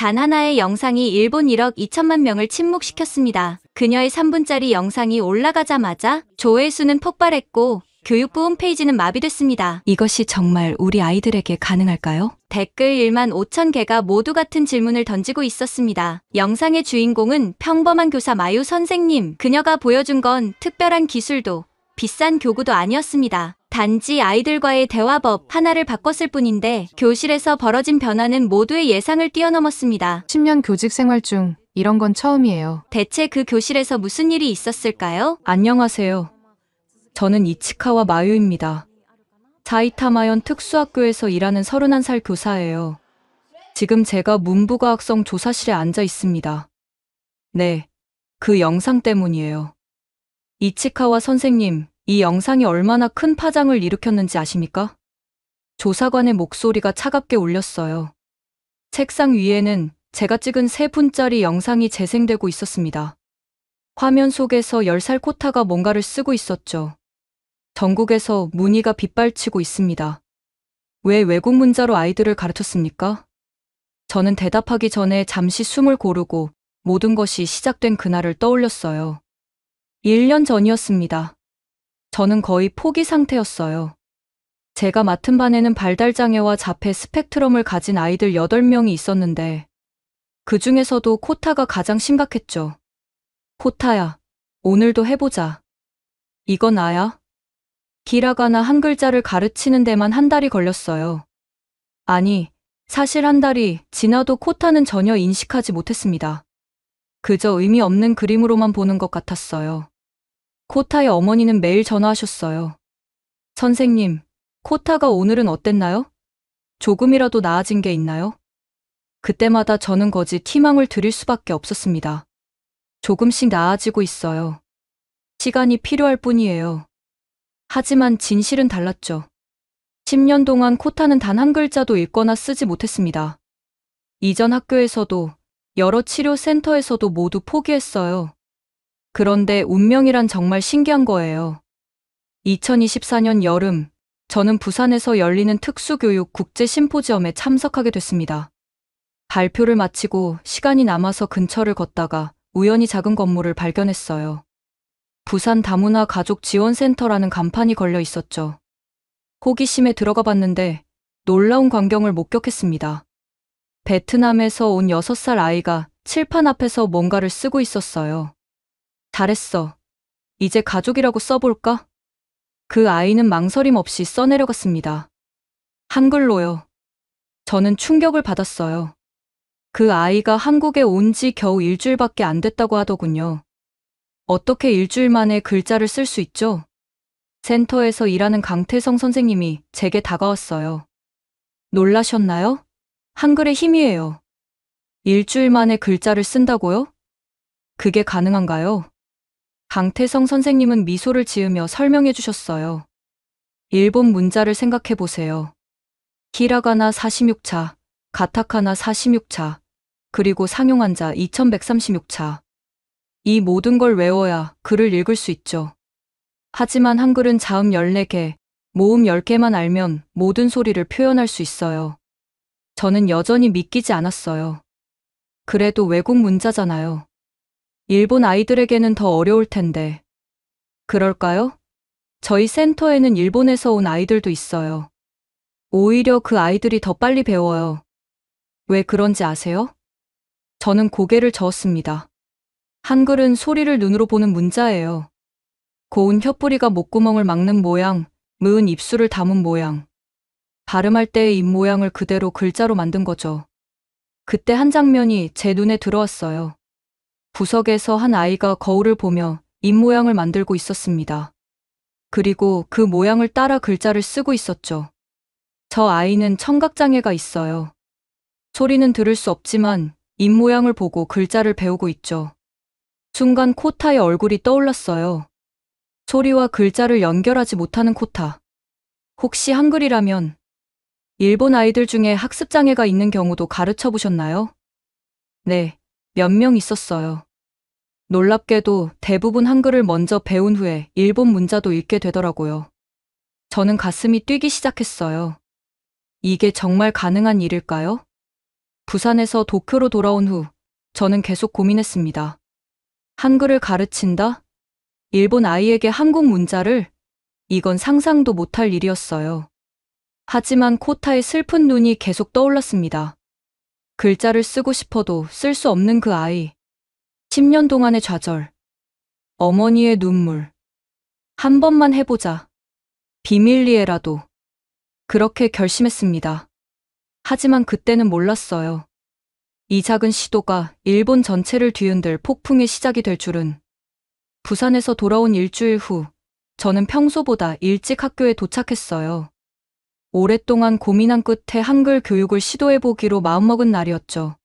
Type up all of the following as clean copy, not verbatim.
단 하나의 영상이 일본 1억 2천만 명을 침묵시켰습니다. 그녀의 3분짜리 영상이 올라가자마자 조회수는 폭발했고 교육부 홈페이지는 마비됐습니다. 이것이 정말 우리 아이들에게 가능할까요? 댓글 1만 5천 개가 모두 같은 질문을 던지고 있었습니다. 영상의 주인공은 평범한 교사 마유 선생님. 그녀가 보여준 건 특별한 기술도 비싼 교구도 아니었습니다. 단지 아이들과의 대화법 하나를 바꿨을 뿐인데 교실에서 벌어진 변화는 모두의 예상을 뛰어넘었습니다. 10년 교직 생활 중 이런 건 처음이에요. 대체 그 교실에서 무슨 일이 있었을까요? 안녕하세요. 저는 이치카와 마유입니다. 사이타마현 특수학교에서 일하는 31살 교사예요. 지금 제가 문부과학성 조사실에 앉아 있습니다. 네, 그 영상 때문이에요. 이치카와 선생님, 이 영상이 얼마나 큰 파장을 일으켰는지 아십니까? 조사관의 목소리가 차갑게 울렸어요. 책상 위에는 제가 찍은 3분짜리 영상이 재생되고 있었습니다. 화면 속에서 10살 코타가 뭔가를 쓰고 있었죠. 전국에서 문의가 빗발치고 있습니다. 왜 외국 문자로 아이들을 가르쳤습니까? 저는 대답하기 전에 잠시 숨을 고르고 모든 것이 시작된 그날을 떠올렸어요. 1년 전이었습니다. 저는 거의 포기 상태였어요. 제가 맡은 반에는 발달장애와 자폐 스펙트럼을 가진 아이들 8명이 있었는데 그 중에서도 코타가 가장 심각했죠. 코타야, 오늘도 해보자. 이건 나야? 기라가나 한 글자를 가르치는 데만 한 달이 걸렸어요. 아니, 사실 한 달이 지나도 코타는 전혀 인식하지 못했습니다. 그저 의미 없는 그림으로만 보는 것 같았어요. 코타의 어머니는 매일 전화하셨어요. 선생님, 코타가 오늘은 어땠나요? 조금이라도 나아진 게 있나요? 그때마다 저는 거짓 희망을 드릴 수밖에 없었습니다. 조금씩 나아지고 있어요. 시간이 필요할 뿐이에요. 하지만 진실은 달랐죠. 10년 동안 코타는 단 한 글자도 읽거나 쓰지 못했습니다. 이전 학교에서도 여러 치료센터에서도 모두 포기했어요. 그런데 운명이란 정말 신기한 거예요. 2024년 여름, 저는 부산에서 열리는 특수교육 국제 심포지엄에 참석하게 됐습니다. 발표를 마치고 시간이 남아서 근처를 걷다가 우연히 작은 건물을 발견했어요. 부산 다문화 가족 지원센터라는 간판이 걸려 있었죠. 호기심에 들어가 봤는데 놀라운 광경을 목격했습니다. 베트남에서 온 6살 아이가 칠판 앞에서 뭔가를 쓰고 있었어요. 잘했어. 이제 가족이라고 써볼까? 그 아이는 망설임 없이 써내려갔습니다. 한글로요. 저는 충격을 받았어요. 그 아이가 한국에 온 지 겨우 일주일밖에 안 됐다고 하더군요. 어떻게 일주일 만에 글자를 쓸 수 있죠? 센터에서 일하는 강태성 선생님이 제게 다가왔어요. 놀라셨나요? 한글의 힘이에요. 일주일 만에 글자를 쓴다고요? 그게 가능한가요? 강태성 선생님은 미소를 지으며 설명해 주셨어요. 일본 문자를 생각해 보세요. 히라가나 46자, 가타카나 46자, 그리고 상용한자 2136자. 이 모든 걸 외워야 글을 읽을 수 있죠. 하지만 한글은 자음 14개, 모음 10개만 알면 모든 소리를 표현할 수 있어요. 저는 여전히 믿기지 않았어요. 그래도 외국 문자잖아요. 일본 아이들에게는 더 어려울 텐데. 그럴까요? 저희 센터에는 일본에서 온 아이들도 있어요. 오히려 그 아이들이 더 빨리 배워요. 왜 그런지 아세요? 저는 고개를 저었습니다. 한글은 소리를 눈으로 보는 문자예요. 고운 혀뿌리가 목구멍을 막는 모양, 무은 입술을 담은 모양. 발음할 때의 입 모양을 그대로 글자로 만든 거죠. 그때 한 장면이 제 눈에 들어왔어요. 구석에서 한 아이가 거울을 보며 입 모양을 만들고 있었습니다. 그리고 그 모양을 따라 글자를 쓰고 있었죠. 저 아이는 청각장애가 있어요. 소리는 들을 수 없지만 입 모양을 보고 글자를 배우고 있죠. 순간 코타의 얼굴이 떠올랐어요. 소리와 글자를 연결하지 못하는 코타. 혹시 한글이라면 일본 아이들 중에 학습장애가 있는 경우도 가르쳐 보셨나요? 네, 몇 명 있었어요. 놀랍게도 대부분 한글을 먼저 배운 후에 일본 문자도 읽게 되더라고요. 저는 가슴이 뛰기 시작했어요. 이게 정말 가능한 일일까요? 부산에서 도쿄로 돌아온 후 저는 계속 고민했습니다. 한글을 가르친다? 일본 아이에게 한국 문자를? 이건 상상도 못할 일이었어요. 하지만 코타의 슬픈 눈이 계속 떠올랐습니다. 글자를 쓰고 싶어도 쓸 수 없는 그 아이. 10년 동안의 좌절. 어머니의 눈물. 한 번만 해보자. 비밀리에라도. 그렇게 결심했습니다. 하지만 그때는 몰랐어요. 이 작은 시도가 일본 전체를 뒤흔들 폭풍의 시작이 될 줄은. 부산에서 돌아온 일주일 후, 저는 평소보다 일찍 학교에 도착했어요. 오랫동안 고민한 끝에 한글 교육을 시도해보기로 마음먹은 날이었죠.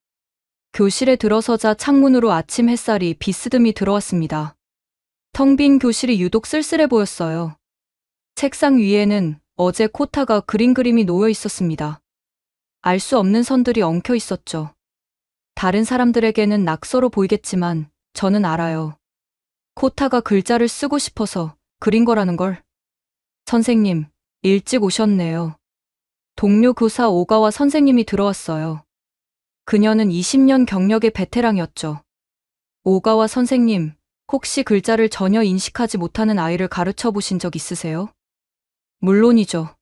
교실에 들어서자 창문으로 아침 햇살이 비스듬히 들어왔습니다. 텅 빈 교실이 유독 쓸쓸해 보였어요. 책상 위에는 어제 코타가 그린 그림이 놓여 있었습니다. 알 수 없는 선들이 엉켜 있었죠. 다른 사람들에게는 낙서로 보이겠지만 저는 알아요. 코타가 글자를 쓰고 싶어서 그린 거라는 걸. 선생님, 일찍 오셨네요. 동료 교사 오가와 선생님이 들어왔어요. 그녀는 20년 경력의 베테랑이었죠. 오가와 선생님, 혹시 글자를 전혀 인식하지 못하는 아이를 가르쳐 보신 적 있으세요? 물론이죠.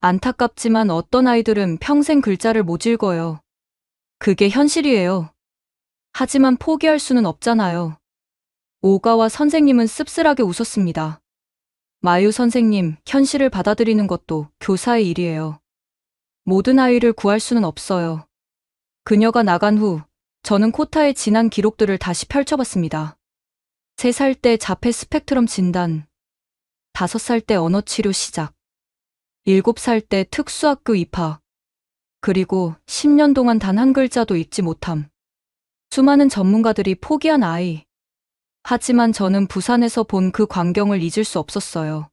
안타깝지만 어떤 아이들은 평생 글자를 못 읽어요. 그게 현실이에요. 하지만 포기할 수는 없잖아요. 오가와 선생님은 씁쓸하게 웃었습니다. 마유 선생님, 현실을 받아들이는 것도 교사의 일이에요. 모든 아이를 구할 수는 없어요. 그녀가 나간 후 저는 코타의 지난 기록들을 다시 펼쳐봤습니다. 3살 때 자폐 스펙트럼 진단, 5살 때 언어 치료 시작, 7살 때 특수학교 입학, 그리고 10년 동안 단 한 글자도 읽지 못함. 수많은 전문가들이 포기한 아이. 하지만 저는 부산에서 본 그 광경을 잊을 수 없었어요.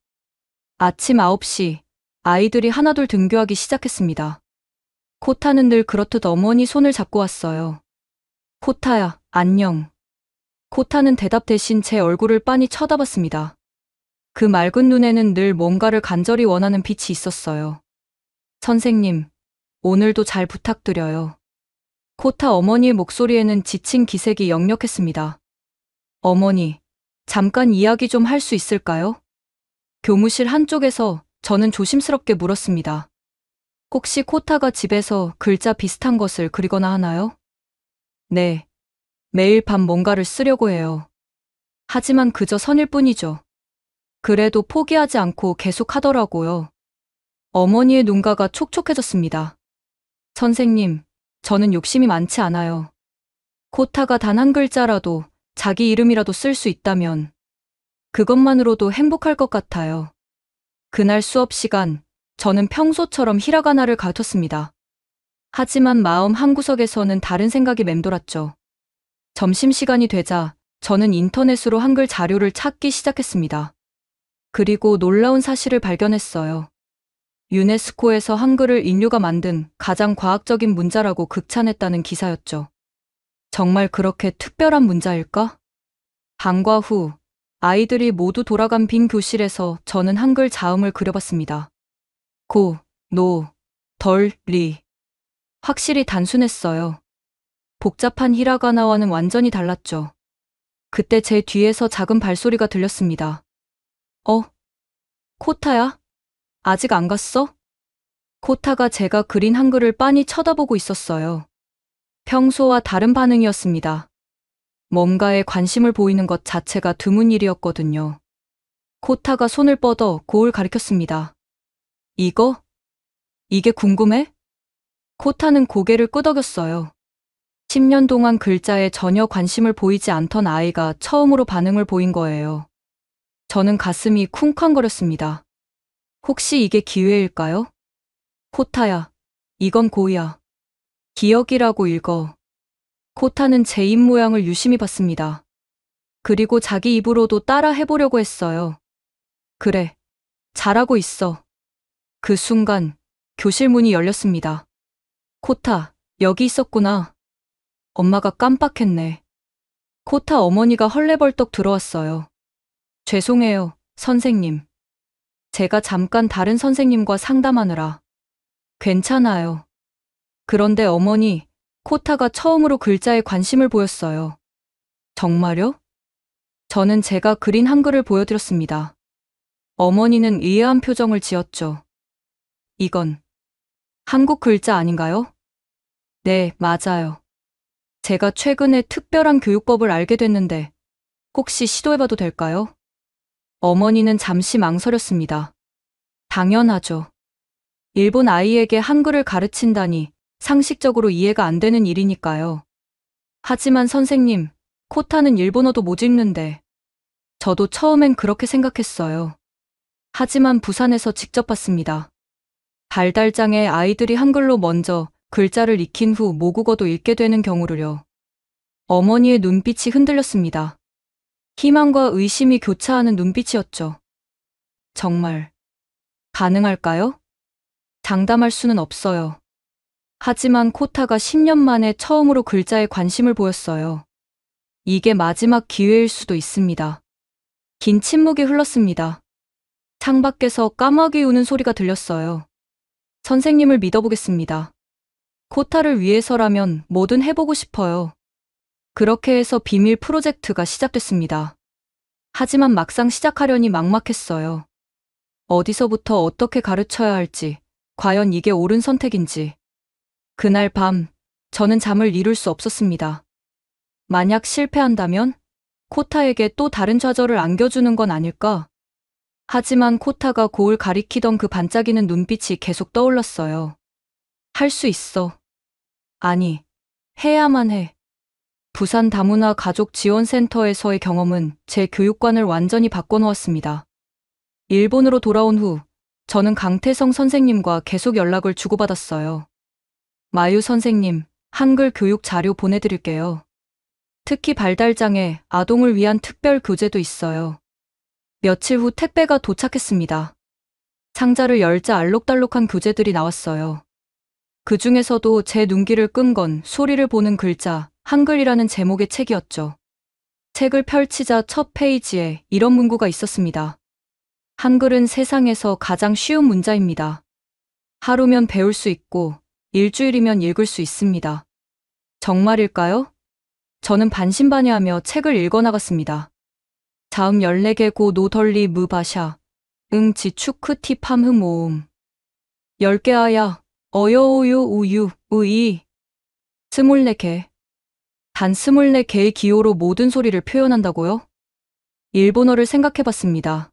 아침 9시, 아이들이 하나둘 등교하기 시작했습니다. 코타는 늘 그렇듯 어머니 손을 잡고 왔어요. 코타야, 안녕. 코타는 대답 대신 제 얼굴을 빤히 쳐다봤습니다. 그 맑은 눈에는 늘 뭔가를 간절히 원하는 빛이 있었어요. 선생님, 오늘도 잘 부탁드려요. 코타 어머니의 목소리에는 지친 기색이 역력했습니다. 어머니, 잠깐 이야기 좀 할 수 있을까요? 교무실 한쪽에서 저는 조심스럽게 물었습니다. 혹시 코타가 집에서 글자 비슷한 것을 그리거나 하나요? 네. 매일 밤 뭔가를 쓰려고 해요. 하지만 그저 선일 뿐이죠. 그래도 포기하지 않고 계속 하더라고요. 어머니의 눈가가 촉촉해졌습니다. 선생님, 저는 욕심이 많지 않아요. 코타가 단 한 글자라도 자기 이름이라도 쓸 수 있다면 그것만으로도 행복할 것 같아요. 그날 수업 시간, 저는 평소처럼 히라가나를 가르쳤습니다. 하지만 마음 한구석에서는 다른 생각이 맴돌았죠. 점심시간이 되자 저는 인터넷으로 한글 자료를 찾기 시작했습니다. 그리고 놀라운 사실을 발견했어요. 유네스코에서 한글을 인류가 만든 가장 과학적인 문자라고 극찬했다는 기사였죠. 정말 그렇게 특별한 문자일까? 방과 후 아이들이 모두 돌아간 빈 교실에서 저는 한글 자음을 그려봤습니다. 고, 노, 덜, 리. 확실히 단순했어요. 복잡한 히라가나와는 완전히 달랐죠. 그때 제 뒤에서 작은 발소리가 들렸습니다. 코타야? 아직 안 갔어? 코타가 제가 그린 한글을 빤히 쳐다보고 있었어요. 평소와 다른 반응이었습니다. 뭔가에 관심을 보이는 것 자체가 드문 일이었거든요. 코타가 손을 뻗어 고을 가리켰습니다. 이거? 이게 궁금해? 코타는 고개를 끄덕였어요. 10년 동안 글자에 전혀 관심을 보이지 않던 아이가 처음으로 반응을 보인 거예요. 저는 가슴이 쿵쾅거렸습니다. 혹시 이게 기회일까요? 코타야, 이건 고야. 기억이라고 읽어. 코타는 제 입 모양을 유심히 봤습니다. 그리고 자기 입으로도 따라 해보려고 했어요. 그래, 잘하고 있어. 그 순간 교실 문이 열렸습니다. 코타, 여기 있었구나. 엄마가 깜빡했네. 코타 어머니가 헐레벌떡 들어왔어요. 죄송해요, 선생님. 제가 잠깐 다른 선생님과 상담하느라. 괜찮아요. 그런데 어머니, 코타가 처음으로 글자에 관심을 보였어요. 정말요? 저는 제가 그린 한글을 보여드렸습니다. 어머니는 의아한 표정을 지었죠. 이건 한국 글자 아닌가요? 네, 맞아요. 제가 최근에 특별한 교육법을 알게 됐는데 혹시 시도해봐도 될까요? 어머니는 잠시 망설였습니다. 당연하죠. 일본 아이에게 한글을 가르친다니 상식적으로 이해가 안 되는 일이니까요. 하지만 선생님, 코타는 일본어도 못 읽는데 저도 처음엔 그렇게 생각했어요. 하지만 부산에서 직접 봤습니다. 발달장애 아이들이 한글로 먼저 글자를 익힌 후 모국어도 읽게 되는 경우를요. 어머니의 눈빛이 흔들렸습니다. 희망과 의심이 교차하는 눈빛이었죠. 정말 가능할까요? 장담할 수는 없어요. 하지만 코타가 10년 만에 처음으로 글자에 관심을 보였어요. 이게 마지막 기회일 수도 있습니다. 긴 침묵이 흘렀습니다. 창밖에서 까마귀 우는 소리가 들렸어요. 선생님을 믿어보겠습니다. 코타를 위해서라면 뭐든 해보고 싶어요. 그렇게 해서 비밀 프로젝트가 시작됐습니다. 하지만 막상 시작하려니 막막했어요. 어디서부터 어떻게 가르쳐야 할지, 과연 이게 옳은 선택인지. 그날 밤, 저는 잠을 이룰 수 없었습니다. 만약 실패한다면 코타에게 또 다른 좌절을 안겨주는 건 아닐까? 하지만 코타가 고을 가리키던 그 반짝이는 눈빛이 계속 떠올랐어요. 할 수 있어. 아니, 해야만 해. 부산 다문화 가족 지원센터에서의 경험은 제 교육관을 완전히 바꿔놓았습니다. 일본으로 돌아온 후 저는 강태성 선생님과 계속 연락을 주고받았어요. 마유 선생님, 한글 교육 자료 보내드릴게요. 특히 발달장애 아동을 위한 특별 교재도 있어요. 며칠 후 택배가 도착했습니다. 상자를 열자 알록달록한 교재들이 나왔어요. 그 중에서도 제 눈길을 끈 건 소리를 보는 글자, 한글이라는 제목의 책이었죠. 책을 펼치자 첫 페이지에 이런 문구가 있었습니다. 한글은 세상에서 가장 쉬운 문자입니다. 하루면 배울 수 있고 일주일이면 읽을 수 있습니다. 정말일까요? 저는 반신반의하며 책을 읽어나갔습니다. 자음 14개 고 노덜리 무바샤 응 지추크 티팜 흠오음 10개 아야 어여오요 우유 우이 24개 단 24개의 기호로 모든 소리를 표현한다고요? 일본어를 생각해봤습니다.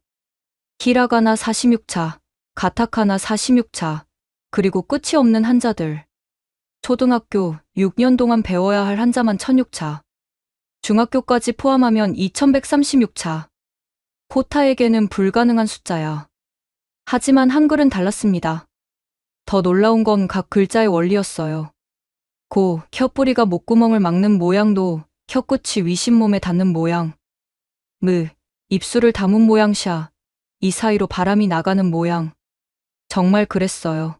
히라가나 46차, 가타카나 46차, 그리고 끝이 없는 한자들. 초등학교 6년 동안 배워야 할 한자만 1006차. 중학교까지 포함하면 2136차. 코타에게는 불가능한 숫자야. 하지만 한글은 달랐습니다. 더 놀라운 건 각 글자의 원리였어요. 고, 혀뿌리가 목구멍을 막는 모양도 혀끝이 위신몸에 닿는 모양. 무, 입술을 다문 모양 샤, 이 사이로 바람이 나가는 모양. 정말 그랬어요.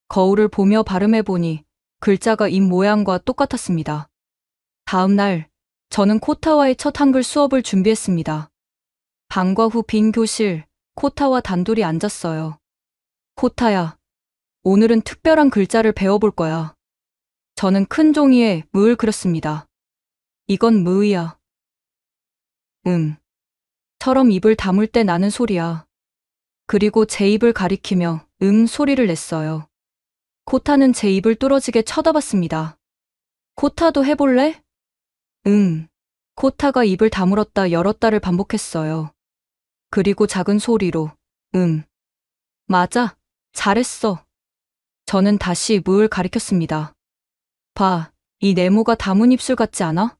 거울을 보며 발음해보니 글자가 입 모양과 똑같았습니다. 다음 날, 저는 코타와의 첫 한글 수업을 준비했습니다. 방과 후 빈 교실, 코타와 단둘이 앉았어요. 코타야, 오늘은 특별한 글자를 배워볼 거야. 저는 큰 종이에 무을 그렸습니다. 이건 무이야. 처럼 입을 다물 때 나는 소리야. 그리고 제 입을 가리키며 소리를 냈어요. 코타는 제 입을 뚫어지게 쳐다봤습니다. 코타도 해볼래? 코타가 입을 다물었다 열었다를 반복했어요. 그리고 작은 소리로 맞아, 잘했어. 저는 다시 무을 가리켰습니다. 봐, 이 네모가 다문 입술 같지 않아?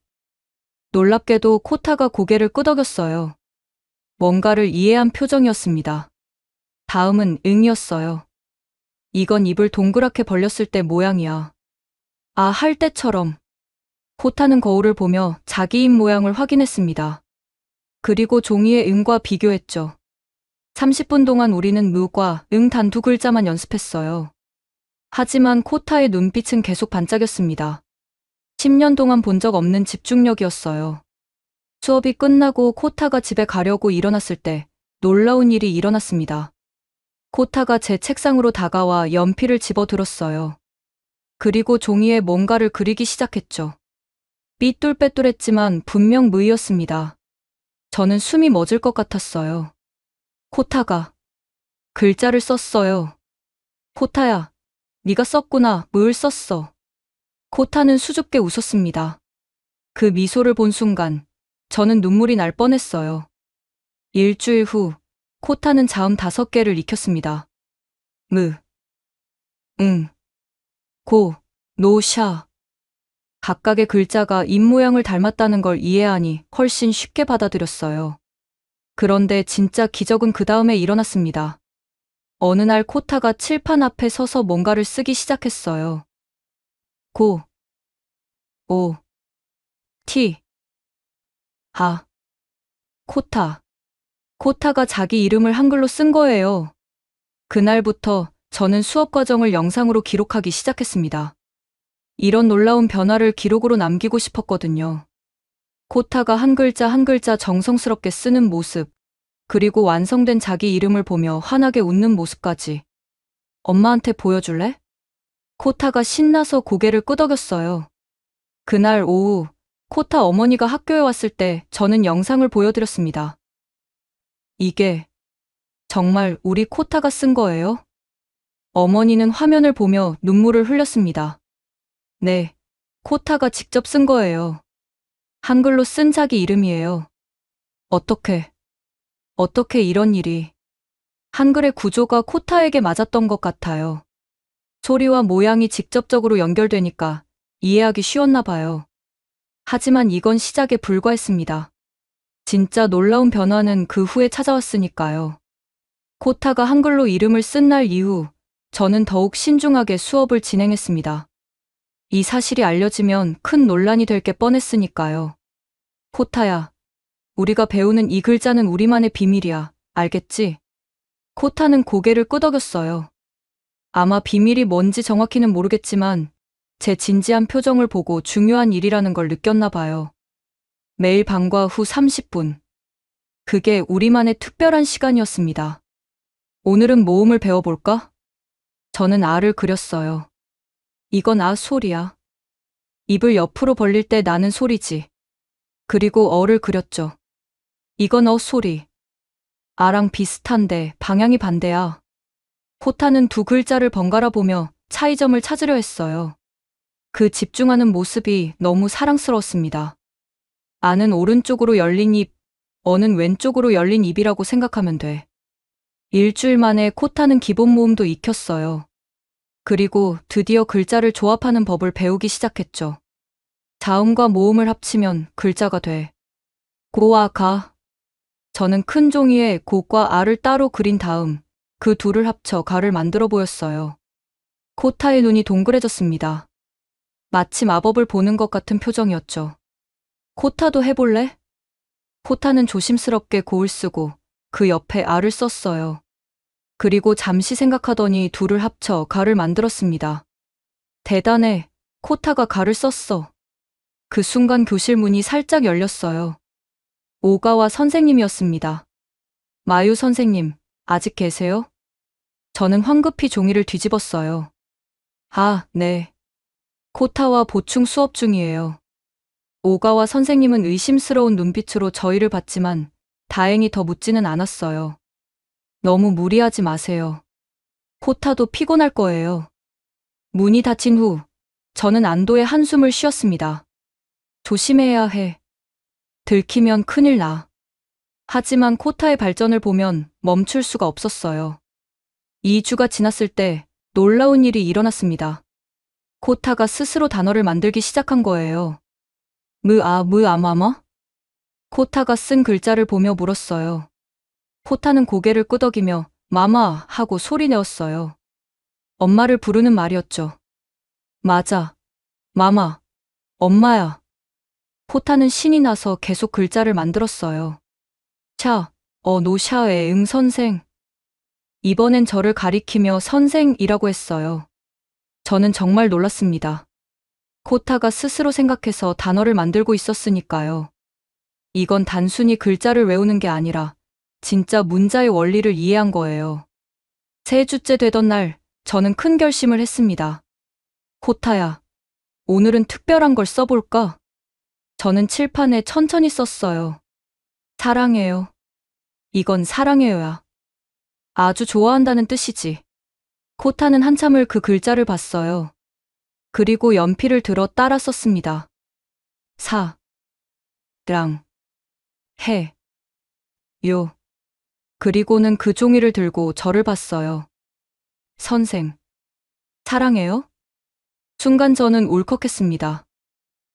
놀랍게도 코타가 고개를 끄덕였어요. 뭔가를 이해한 표정이었습니다. 다음은 응이었어요. 이건 입을 동그랗게 벌렸을 때 모양이야. 아, 할 때처럼. 코타는 거울을 보며 자기 입 모양을 확인했습니다. 그리고 종이의 응과 비교했죠. 30분 동안 우리는 무과 단 두 글자만 연습했어요. 하지만 코타의 눈빛은 계속 반짝였습니다. 10년 동안 본 적 없는 집중력이었어요. 수업이 끝나고 코타가 집에 가려고 일어났을 때 놀라운 일이 일어났습니다. 코타가 제 책상으로 다가와 연필을 집어들었어요. 그리고 종이에 뭔가를 그리기 시작했죠. 삐뚤빼뚤했지만 분명 무이였습니다. 저는 숨이 멎을 것 같았어요. 코타가 글자를 썼어요. 코타야, 네가 썼구나. 뭘 썼어? 코타는 수줍게 웃었습니다. 그 미소를 본 순간 저는 눈물이 날 뻔했어요. 일주일 후 코타는 자음 5개를 익혔습니다. 무, 응, 고, 노, 샤. 각각의 글자가 입모양을 닮았다는 걸 이해하니 훨씬 쉽게 받아들였어요. 그런데 진짜 기적은 그 다음에 일어났습니다. 어느 날 코타가 칠판 앞에 서서 뭔가를 쓰기 시작했어요. 고, 오, 티, 아, 코타. 코타가 자기 이름을 한글로 쓴 거예요. 그날부터 저는 수업 과정을 영상으로 기록하기 시작했습니다. 이런 놀라운 변화를 기록으로 남기고 싶었거든요. 코타가 한 글자 한 글자 정성스럽게 쓰는 모습, 그리고 완성된 자기 이름을 보며 환하게 웃는 모습까지. 엄마한테 보여줄래? 코타가 신나서 고개를 끄덕였어요. 그날 오후, 코타 어머니가 학교에 왔을 때 저는 영상을 보여드렸습니다. 이게 정말 우리 코타가 쓴 거예요? 어머니는 화면을 보며 눈물을 흘렸습니다. 네, 코타가 직접 쓴 거예요. 한글로 쓴 자기 이름이에요. 어떻게 이런 일이. 한글의 구조가 코타에게 맞았던 것 같아요. 소리와 모양이 직접적으로 연결되니까 이해하기 쉬웠나 봐요. 하지만 이건 시작에 불과했습니다. 진짜 놀라운 변화는 그 후에 찾아왔으니까요. 코타가 한글로 이름을 쓴 날 이후 저는 더욱 신중하게 수업을 진행했습니다. 이 사실이 알려지면 큰 논란이 될 게 뻔했으니까요. 코타야, 우리가 배우는 이 글자는 우리만의 비밀이야. 알겠지? 코타는 고개를 끄덕였어요. 아마 비밀이 뭔지 정확히는 모르겠지만 제 진지한 표정을 보고 중요한 일이라는 걸 느꼈나 봐요. 매일 방과 후 30분. 그게 우리만의 특별한 시간이었습니다. 오늘은 모음을 배워볼까? 저는 아를 그렸어요. 이건 아 소리야. 입을 옆으로 벌릴 때 나는 소리지. 그리고 어를 그렸죠. 이건 어 소리. 아랑 비슷한데 방향이 반대야. 코타는 두 글자를 번갈아 보며 차이점을 찾으려 했어요. 그 집중하는 모습이 너무 사랑스러웠습니다. 아는 오른쪽으로 열린 입, 어는 왼쪽으로 열린 입이라고 생각하면 돼. 일주일 만에 코타는 기본 모음도 익혔어요. 그리고 드디어 글자를 조합하는 법을 배우기 시작했죠. 자음과 모음을 합치면 글자가 돼. 고와 가. 저는 큰 종이에 고과 아를 따로 그린 다음 그 둘을 합쳐 가를 만들어 보였어요. 코타의 눈이 동그래졌습니다. 마치 마법을 보는 것 같은 표정이었죠. 코타도 해볼래? 코타는 조심스럽게 고을 쓰고 그 옆에 아를 썼어요. 그리고 잠시 생각하더니 둘을 합쳐 가를 만들었습니다. 대단해. 코타가 가를 썼어. 그 순간 교실 문이 살짝 열렸어요. 오가와 선생님이었습니다. 마유 선생님, 아직 계세요? 저는 황급히 종이를 뒤집었어요. 아, 네. 코타와 보충 수업 중이에요. 오가와 선생님은 의심스러운 눈빛으로 저희를 봤지만 다행히 더 묻지는 않았어요. 너무 무리하지 마세요. 코타도 피곤할 거예요. 문이 닫힌 후 저는 안도의 한숨을 쉬었습니다. 조심해야 해. 들키면 큰일 나. 하지만 코타의 발전을 보면 멈출 수가 없었어요. 2주가 지났을 때 놀라운 일이 일어났습니다. 코타가 스스로 단어를 만들기 시작한 거예요. 무아마마? 코타가 쓴 글자를 보며 물었어요. 코타는 고개를 끄덕이며 마마 하고 소리 내었어요. 엄마를 부르는 말이었죠. 맞아. 마마. 엄마야. 코타는 신이 나서 계속 글자를 만들었어요. 노샤에 응 선생. 이번엔 저를 가리키며 선생이라고 했어요. 저는 정말 놀랐습니다. 코타가 스스로 생각해서 단어를 만들고 있었으니까요. 이건 단순히 글자를 외우는 게 아니라 진짜 문자의 원리를 이해한 거예요. 3주째 되던 날, 저는 큰 결심을 했습니다. 코타야, 오늘은 특별한 걸 써볼까? 저는 칠판에 천천히 썼어요. 사랑해요. 이건 사랑해요야. 아주 좋아한다는 뜻이지. 코타는 한참을 그 글자를 봤어요. 그리고 연필을 들어 따라 썼습니다. 사, 랑, 해, 요. 그리고는 그 종이를 들고 저를 봤어요. 선생, 사랑해요? 순간 저는 울컥했습니다.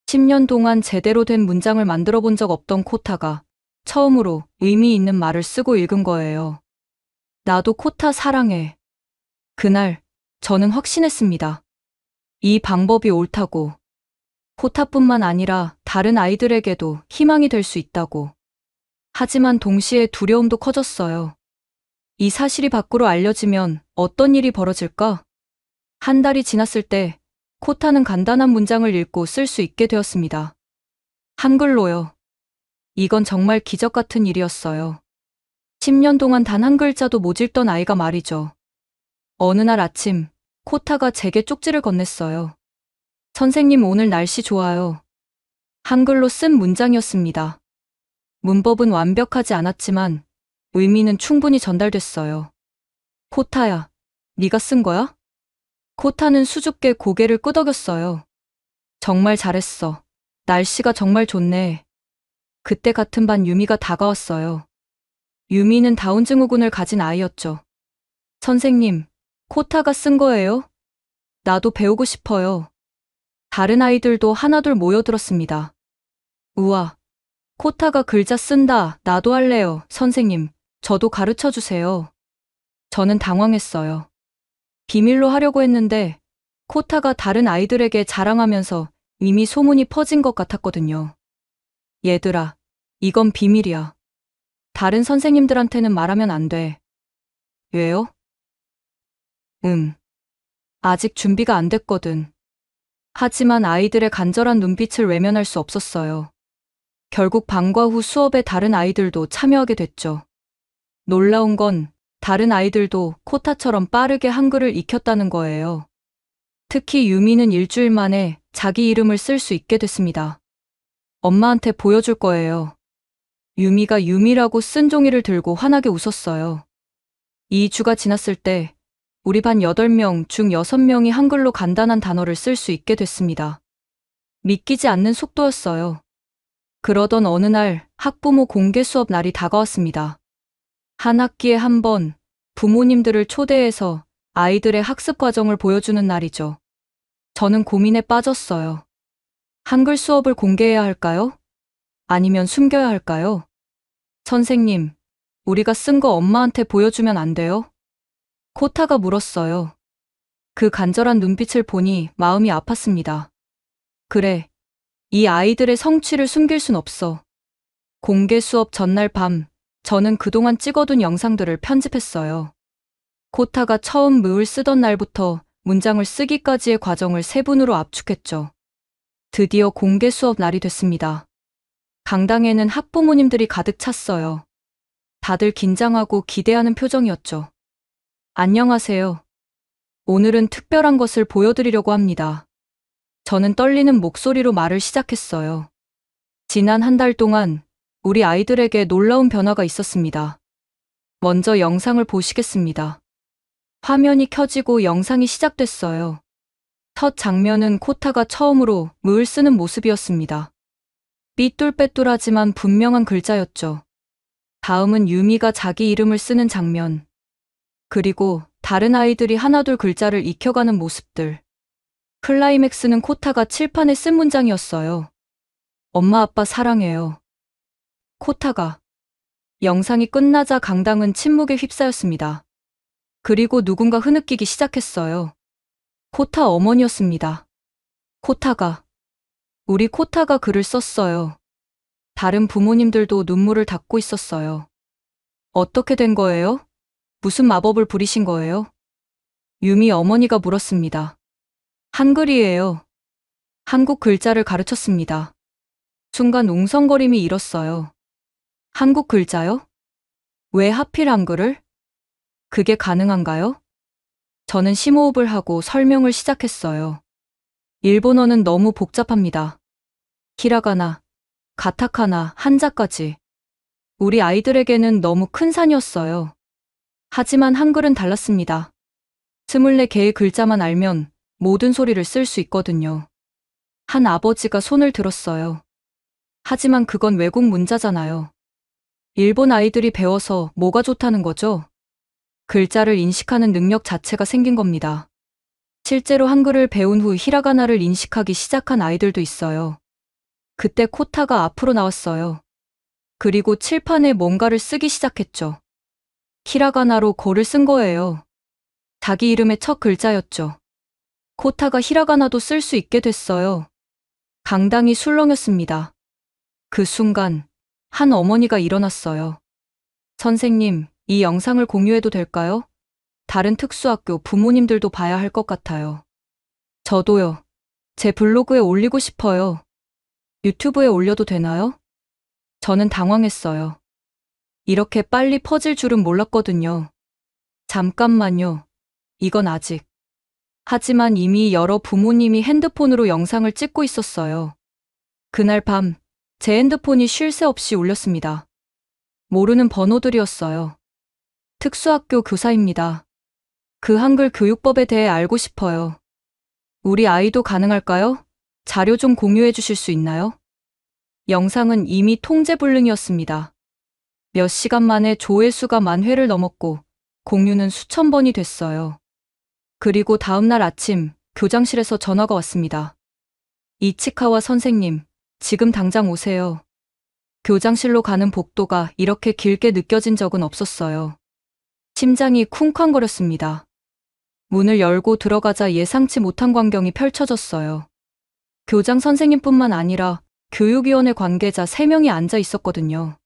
10년 동안 제대로 된 문장을 만들어 본 적 없던 코타가 처음으로 의미 있는 말을 쓰고 읽은 거예요. 나도 코타 사랑해. 그날 저는 확신했습니다. 이 방법이 옳다고. 코타뿐만 아니라 다른 아이들에게도 희망이 될 수 있다고. 하지만 동시에 두려움도 커졌어요. 이 사실이 밖으로 알려지면 어떤 일이 벌어질까? 한 달이 지났을 때 코타는 간단한 문장을 읽고 쓸 수 있게 되었습니다. 한글로요. 이건 정말 기적 같은 일이었어요. 10년 동안 단 한 글자도 못 읽던 아이가 말이죠. 어느 날 아침, 코타가 제게 쪽지를 건넸어요. 선생님, 오늘 날씨 좋아요. 한글로 쓴 문장이었습니다. 문법은 완벽하지 않았지만 의미는 충분히 전달됐어요. 코타야, 네가 쓴 거야? 코타는 수줍게 고개를 끄덕였어요. 정말 잘했어. 날씨가 정말 좋네. 그때 같은 반 유미가 다가왔어요. 유미는 다운 증후군을 가진 아이였죠. 선생님, 코타가 쓴 거예요? 나도 배우고 싶어요. 다른 아이들도 하나둘 모여들었습니다. 우와, 코타가 글자 쓴다. 나도 할래요. 선생님, 저도 가르쳐 주세요. 저는 당황했어요. 비밀로 하려고 했는데 코타가 다른 아이들에게 자랑하면서 이미 소문이 퍼진 것 같았거든요. 얘들아, 이건 비밀이야. 다른 선생님들한테는 말하면 안 돼. 왜요? 아직 준비가 안 됐거든. 하지만 아이들의 간절한 눈빛을 외면할 수 없었어요. 결국 방과 후 수업에 다른 아이들도 참여하게 됐죠. 놀라운 건 다른 아이들도 코타처럼 빠르게 한글을 익혔다는 거예요. 특히 유미는 일주일 만에 자기 이름을 쓸 수 있게 됐습니다. 엄마한테 보여줄 거예요. 유미가 유미라고 쓴 종이를 들고 환하게 웃었어요. 2주가 지났을 때 우리 반 8명 중 6명이 한글로 간단한 단어를 쓸 수 있게 됐습니다. 믿기지 않는 속도였어요. 그러던 어느 날 학부모 공개 수업 날이 다가왔습니다. 한 학기에 한 번 부모님들을 초대해서 아이들의 학습 과정을 보여주는 날이죠. 저는 고민에 빠졌어요. 한글 수업을 공개해야 할까요? 아니면 숨겨야 할까요? 선생님, 우리가 쓴 거 엄마한테 보여주면 안 돼요? 코타가 물었어요. 그 간절한 눈빛을 보니 마음이 아팠습니다. 그래, 이 아이들의 성취를 숨길 순 없어. 공개 수업 전날 밤, 저는 그동안 찍어둔 영상들을 편집했어요. 코타가 처음 무을 쓰던 날부터 문장을 쓰기까지의 과정을 세분으로 압축했죠. 드디어 공개 수업 날이 됐습니다. 강당에는 학부모님들이 가득 찼어요. 다들 긴장하고 기대하는 표정이었죠. 안녕하세요. 오늘은 특별한 것을 보여드리려고 합니다. 저는 떨리는 목소리로 말을 시작했어요. 지난 한 달 동안 우리 아이들에게 놀라운 변화가 있었습니다. 먼저 영상을 보시겠습니다. 화면이 켜지고 영상이 시작됐어요. 첫 장면은 코타가 처음으로 무을 쓰는 모습이었습니다. 삐뚤빼뚤하지만 분명한 글자였죠. 다음은 유미가 자기 이름을 쓰는 장면. 그리고 다른 아이들이 하나둘 글자를 익혀가는 모습들. 클라이맥스는 코타가 칠판에 쓴 문장이었어요. 엄마 아빠 사랑해요. 코타가. 영상이 끝나자 강당은 침묵에 휩싸였습니다. 그리고 누군가 흐느끼기 시작했어요. 코타 어머니였습니다. 코타가. 우리 코타가 글을 썼어요. 다른 부모님들도 눈물을 닦고 있었어요. 어떻게 된 거예요? 무슨 마법을 부리신 거예요? 유미 어머니가 물었습니다. 한글이에요. 한국 글자를 가르쳤습니다. 순간 웅성거림이 일었어요. 한국 글자요? 왜 하필 한글을? 그게 가능한가요? 저는 심호흡을 하고 설명을 시작했어요. 일본어는 너무 복잡합니다. 히라가나, 가타카나, 한자까지. 우리 아이들에게는 너무 큰 산이었어요. 하지만 한글은 달랐습니다. 24개의 글자만 알면 모든 소리를 쓸 수 있거든요. 한 아버지가 손을 들었어요. 하지만 그건 외국 문자잖아요. 일본 아이들이 배워서 뭐가 좋다는 거죠? 글자를 인식하는 능력 자체가 생긴 겁니다. 실제로 한글을 배운 후 히라가나를 인식하기 시작한 아이들도 있어요. 그때 코타가 앞으로 나왔어요. 그리고 칠판에 뭔가를 쓰기 시작했죠. 히라가나로 고를 쓴 거예요. 자기 이름의 첫 글자였죠. 코타가 히라가나도 쓸 수 있게 됐어요. 강당이 술렁였습니다. 그 순간 한 어머니가 일어났어요. 선생님, 이 영상을 공유해도 될까요? 다른 특수학교 부모님들도 봐야 할 것 같아요. 저도요. 제 블로그에 올리고 싶어요. 유튜브에 올려도 되나요? 저는 당황했어요. 이렇게 빨리 퍼질 줄은 몰랐거든요. 잠깐만요. 이건 아직. 하지만 이미 여러 부모님이 핸드폰으로 영상을 찍고 있었어요. 그날 밤, 제 핸드폰이 쉴 새 없이 울렸습니다. 모르는 번호들이었어요. 특수학교 교사입니다. 그 한글 교육법에 대해 알고 싶어요. 우리 아이도 가능할까요? 자료 좀 공유해 주실 수 있나요? 영상은 이미 통제불능이었습니다. 몇 시간 만에 조회수가 10,000회를 넘었고 공유는 수천 번이 됐어요. 그리고 다음날 아침 교장실에서 전화가 왔습니다. 이치카와 선생님, 지금 당장 오세요. 교장실로 가는 복도가 이렇게 길게 느껴진 적은 없었어요. 심장이 쿵쾅거렸습니다. 문을 열고 들어가자 예상치 못한 광경이 펼쳐졌어요. 교장 선생님뿐만 아니라 교육위원회 관계자 3명이 앉아 있었거든요.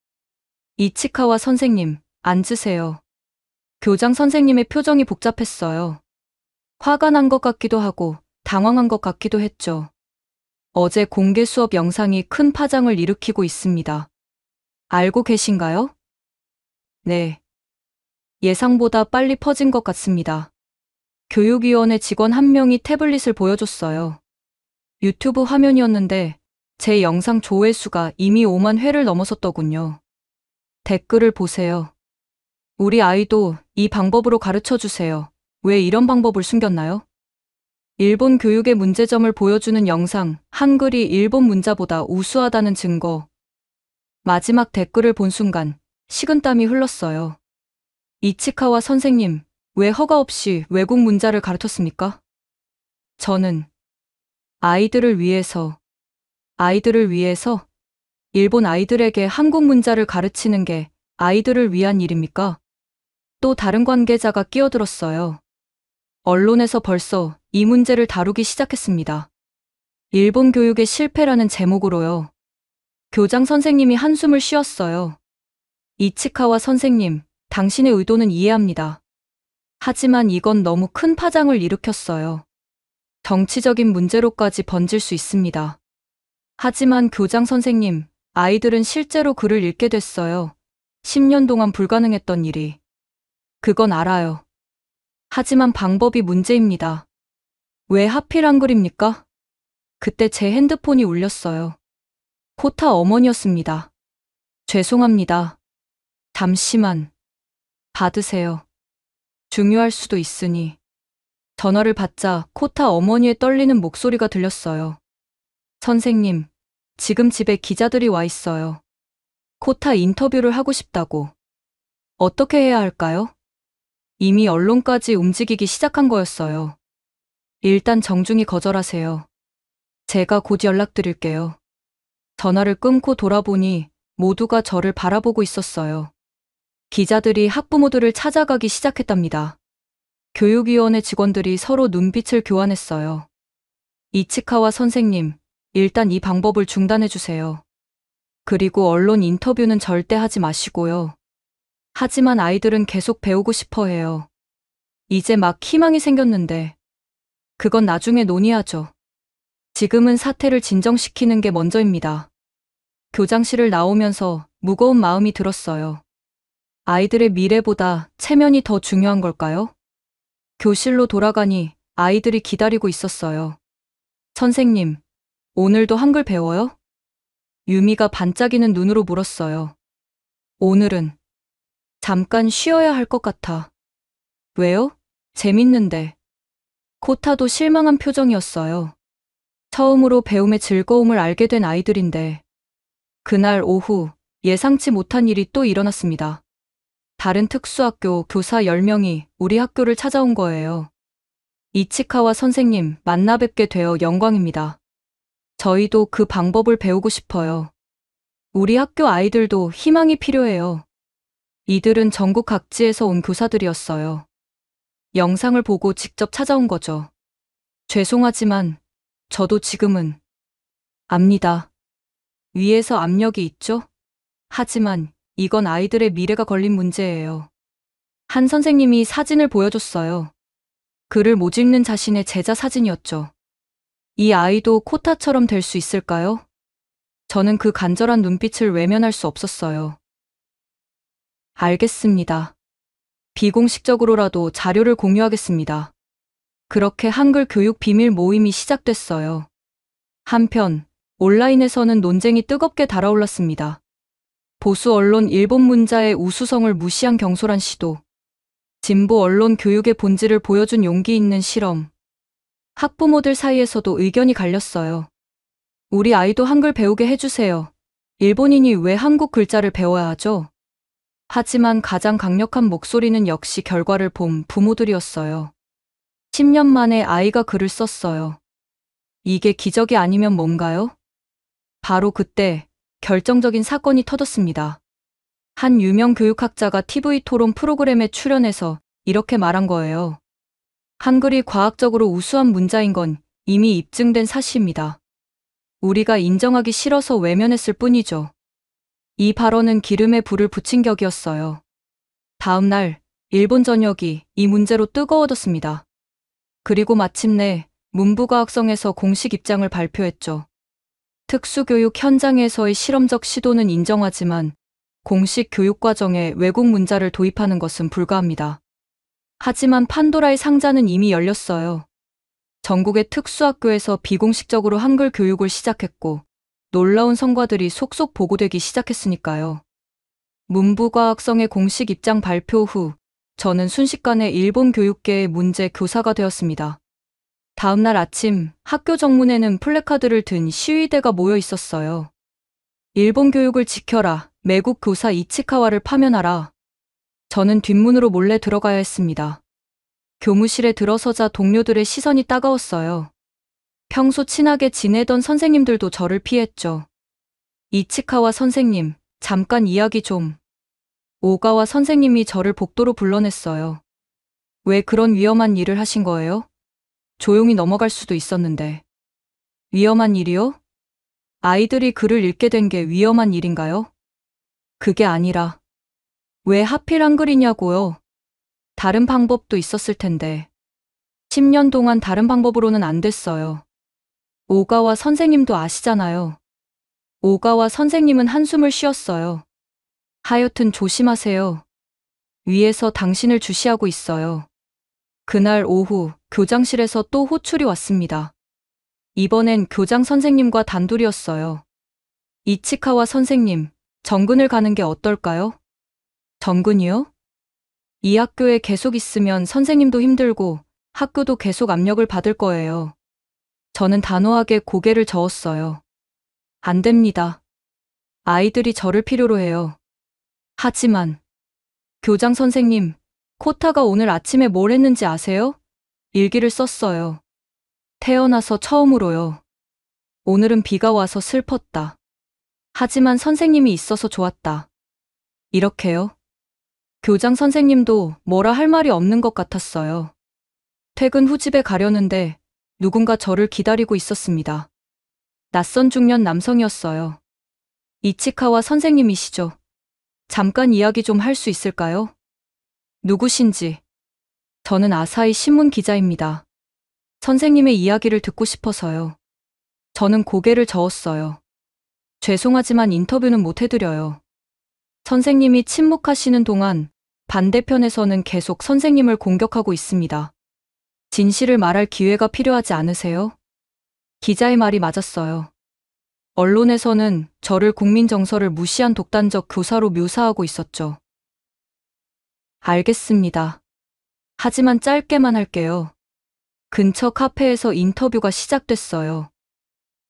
이치카와 선생님, 앉으세요. 교장 선생님의 표정이 복잡했어요. 화가 난 것 같기도 하고 당황한 것 같기도 했죠. 어제 공개 수업 영상이 큰 파장을 일으키고 있습니다. 알고 계신가요? 네. 예상보다 빨리 퍼진 것 같습니다. 교육위원회 직원 한 명이 태블릿을 보여줬어요. 유튜브 화면이었는데 제 영상 조회수가 이미 50,000회를 넘어섰더군요. 댓글을 보세요. 우리 아이도 이 방법으로 가르쳐 주세요. 왜 이런 방법을 숨겼나요? 일본 교육의 문제점을 보여주는 영상, 한글이 일본 문자보다 우수하다는 증거. 마지막 댓글을 본 순간 식은땀이 흘렀어요. 이치카와 선생님, 왜 허가 없이 외국 문자를 가르쳤습니까? 저는 아이들을 위해서 일본 아이들에게 한국 문자를 가르치는 게 아이들을 위한 일입니까? 또 다른 관계자가 끼어들었어요. 언론에서 벌써 이 문제를 다루기 시작했습니다. 일본 교육의 실패라는 제목으로요. 교장 선생님이 한숨을 쉬었어요. 이치카와 선생님, 당신의 의도는 이해합니다. 하지만 이건 너무 큰 파장을 일으켰어요. 정치적인 문제로까지 번질 수 있습니다. 하지만 교장 선생님, 아이들은 실제로 글을 읽게 됐어요. 10년 동안 불가능했던 일이. 그건 알아요. 하지만 방법이 문제입니다. 왜 하필 한글입니까? 그때 제 핸드폰이 울렸어요. 코타 어머니였습니다. 죄송합니다. 잠시만. 받으세요. 중요할 수도 있으니. 전화를 받자 코타 어머니의 떨리는 목소리가 들렸어요. 선생님, 지금 집에 기자들이 와 있어요. 코타 인터뷰를 하고 싶다고. 어떻게 해야 할까요? 이미 언론까지 움직이기 시작한 거였어요. 일단 정중히 거절하세요. 제가 곧 연락드릴게요. 전화를 끊고 돌아보니 모두가 저를 바라보고 있었어요. 기자들이 학부모들을 찾아가기 시작했답니다. 교육위원회 직원들이 서로 눈빛을 교환했어요. 이치카와 선생님, 일단 이 방법을 중단해주세요. 그리고 언론 인터뷰는 절대 하지 마시고요. 하지만 아이들은 계속 배우고 싶어 해요. 이제 막 희망이 생겼는데. 그건 나중에 논의하죠. 지금은 사태를 진정시키는 게 먼저입니다. 교장실을 나오면서 무거운 마음이 들었어요. 아이들의 미래보다 체면이 더 중요한 걸까요? 교실로 돌아가니 아이들이 기다리고 있었어요. 선생님, 오늘도 한글 배워요? 유미가 반짝이는 눈으로 물었어요. 오늘은 잠깐 쉬어야 할 것 같아. 왜요? 재밌는데. 코타도 실망한 표정이었어요. 처음으로 배움의 즐거움을 알게 된 아이들인데. 그날 오후 예상치 못한 일이 또 일어났습니다. 다른 특수학교 교사 10명이 우리 학교를 찾아온 거예요. 이치카와 선생님 만나 뵙게 되어 영광입니다. 저희도 그 방법을 배우고 싶어요. 우리 학교 아이들도 희망이 필요해요. 이들은 전국 각지에서 온 교사들이었어요. 영상을 보고 직접 찾아온 거죠. 죄송하지만 저도 지금은 압니다. 위에서 압력이 있죠? 하지만 이건 아이들의 미래가 걸린 문제예요. 한 선생님이 사진을 보여줬어요. 글을 못 읽는 자신의 제자 사진이었죠. 이 아이도 코타처럼 될 수 있을까요? 저는 그 간절한 눈빛을 외면할 수 없었어요. 알겠습니다. 비공식적으로라도 자료를 공유하겠습니다. 그렇게 한글 교육 비밀 모임이 시작됐어요. 한편 온라인에서는 논쟁이 뜨겁게 달아올랐습니다. 보수 언론 일본 문자의 우수성을 무시한 경솔한 시도, 진보 언론 교육의 본질을 보여준 용기 있는 실험. 학부모들 사이에서도 의견이 갈렸어요. 우리 아이도 한글 배우게 해주세요. 일본인이 왜 한국 글자를 배워야 하죠? 하지만 가장 강력한 목소리는 역시 결과를 본 부모들이었어요. 10년 만에 아이가 글을 썼어요. 이게 기적이 아니면 뭔가요? 바로 그때 결정적인 사건이 터졌습니다. 한 유명 교육학자가 TV 토론 프로그램에 출연해서 이렇게 말한 거예요. 한글이 과학적으로 우수한 문자인 건 이미 입증된 사실입니다. 우리가 인정하기 싫어서 외면했을 뿐이죠. 이 발언은 기름에 불을 붙인 격이었어요. 다음 날 일본 전역이 이 문제로 뜨거워졌습니다. 그리고 마침내 문부과학성에서 공식 입장을 발표했죠. 특수교육 현장에서의 실험적 시도는 인정하지만 공식 교육과정에 외국 문자를 도입하는 것은 불가합니다. 하지만 판도라의 상자는 이미 열렸어요. 전국의 특수학교에서 비공식적으로 한글 교육을 시작했고 놀라운 성과들이 속속 보고되기 시작했으니까요. 문부과학성의 공식 입장 발표 후 저는 순식간에 일본 교육계의 문제 교사가 되었습니다. 다음 날 아침 학교 정문에는 플래카드를 든 시위대가 모여 있었어요. 일본 교육을 지켜라. 매국 교사 이치카와를 파면하라. 저는 뒷문으로 몰래 들어가야 했습니다. 교무실에 들어서자 동료들의 시선이 따가웠어요. 평소 친하게 지내던 선생님들도 저를 피했죠. 이치카와 선생님, 잠깐 이야기 좀. 오가와 선생님이 저를 복도로 불러냈어요. 왜 그런 위험한 일을 하신 거예요? 조용히 넘어갈 수도 있었는데. 위험한 일이요? 아이들이 글을 읽게 된 게 위험한 일인가요? 그게 아니라 왜 하필 한글이냐고요? 다른 방법도 있었을 텐데. 10년 동안 다른 방법으로는 안 됐어요. 오가와 선생님도 아시잖아요. 오가와 선생님은 한숨을 쉬었어요. 하여튼 조심하세요. 위에서 당신을 주시하고 있어요. 그날 오후 교장실에서 또 호출이 왔습니다. 이번엔 교장 선생님과 단둘이었어요. 이치카와 선생님, 정근을 가는 게 어떨까요? 정근이요? 이 학교에 계속 있으면 선생님도 힘들고 학교도 계속 압력을 받을 거예요. 저는 단호하게 고개를 저었어요. 안 됩니다. 아이들이 저를 필요로 해요. 하지만 교장 선생님, 코타가 오늘 아침에 뭘 했는지 아세요? 일기를 썼어요. 태어나서 처음으로요. 오늘은 비가 와서 슬펐다. 하지만 선생님이 있어서 좋았다. 이렇게요. 교장 선생님도 뭐라 할 말이 없는 것 같았어요. 퇴근 후 집에 가려는데 누군가 저를 기다리고 있었습니다. 낯선 중년 남성이었어요. 이치카와 선생님이시죠? 잠깐 이야기 좀 할 수 있을까요? 누구신지. 저는 아사히 신문 기자입니다. 선생님의 이야기를 듣고 싶어서요. 저는 고개를 저었어요. 죄송하지만 인터뷰는 못 해드려요. 선생님이 침묵하시는 동안 반대편에서는 계속 선생님을 공격하고 있습니다. 진실을 말할 기회가 필요하지 않으세요? 기자의 말이 맞았어요. 언론에서는 저를 국민 정서를 무시한 독단적 교사로 묘사하고 있었죠. 알겠습니다. 하지만 짧게만 할게요. 근처 카페에서 인터뷰가 시작됐어요.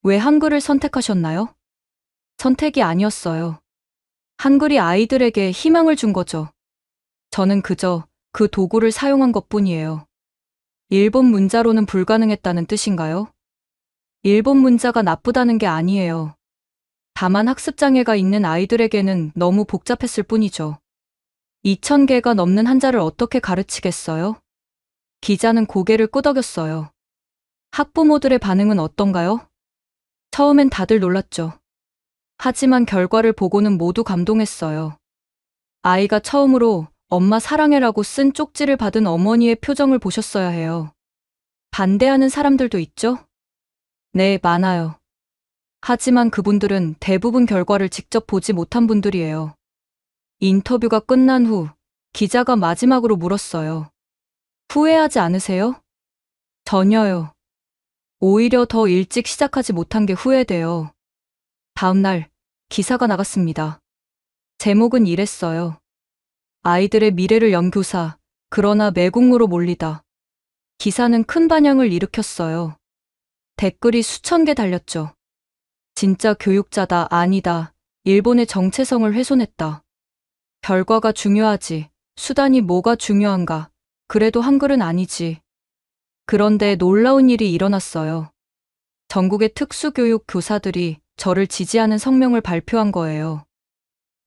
왜 한글을 선택하셨나요? 선택이 아니었어요. 한글이 아이들에게 희망을 준 거죠. 저는 그저 그 도구를 사용한 것뿐이에요. 일본 문자로는 불가능했다는 뜻인가요? 일본 문자가 나쁘다는 게 아니에요. 다만 학습장애가 있는 아이들에게는 너무 복잡했을 뿐이죠. 2,000개가 넘는 한자를 어떻게 가르치겠어요? 기자는 고개를 끄덕였어요. 학부모들의 반응은 어떤가요? 처음엔 다들 놀랐죠. 하지만 결과를 보고는 모두 감동했어요. 아이가 처음으로 엄마 사랑해라고 쓴 쪽지를 받은 어머니의 표정을 보셨어야 해요. 반대하는 사람들도 있죠? 네, 많아요. 하지만 그분들은 대부분 결과를 직접 보지 못한 분들이에요. 인터뷰가 끝난 후 기자가 마지막으로 물었어요. 후회하지 않으세요? 전혀요. 오히려 더 일찍 시작하지 못한 게 후회돼요. 다음 날 기사가 나갔습니다. 제목은 이랬어요. 아이들의 미래를 연 교사, 그러나 매국노로 몰리다. 기사는 큰 반향을 일으켰어요. 댓글이 수천 개 달렸죠. 진짜 교육자다, 아니다. 일본의 정체성을 훼손했다. 결과가 중요하지. 수단이 뭐가 중요한가. 그래도 한글은 아니지. 그런데 놀라운 일이 일어났어요. 전국의 특수교육 교사들이 저를 지지하는 성명을 발표한 거예요.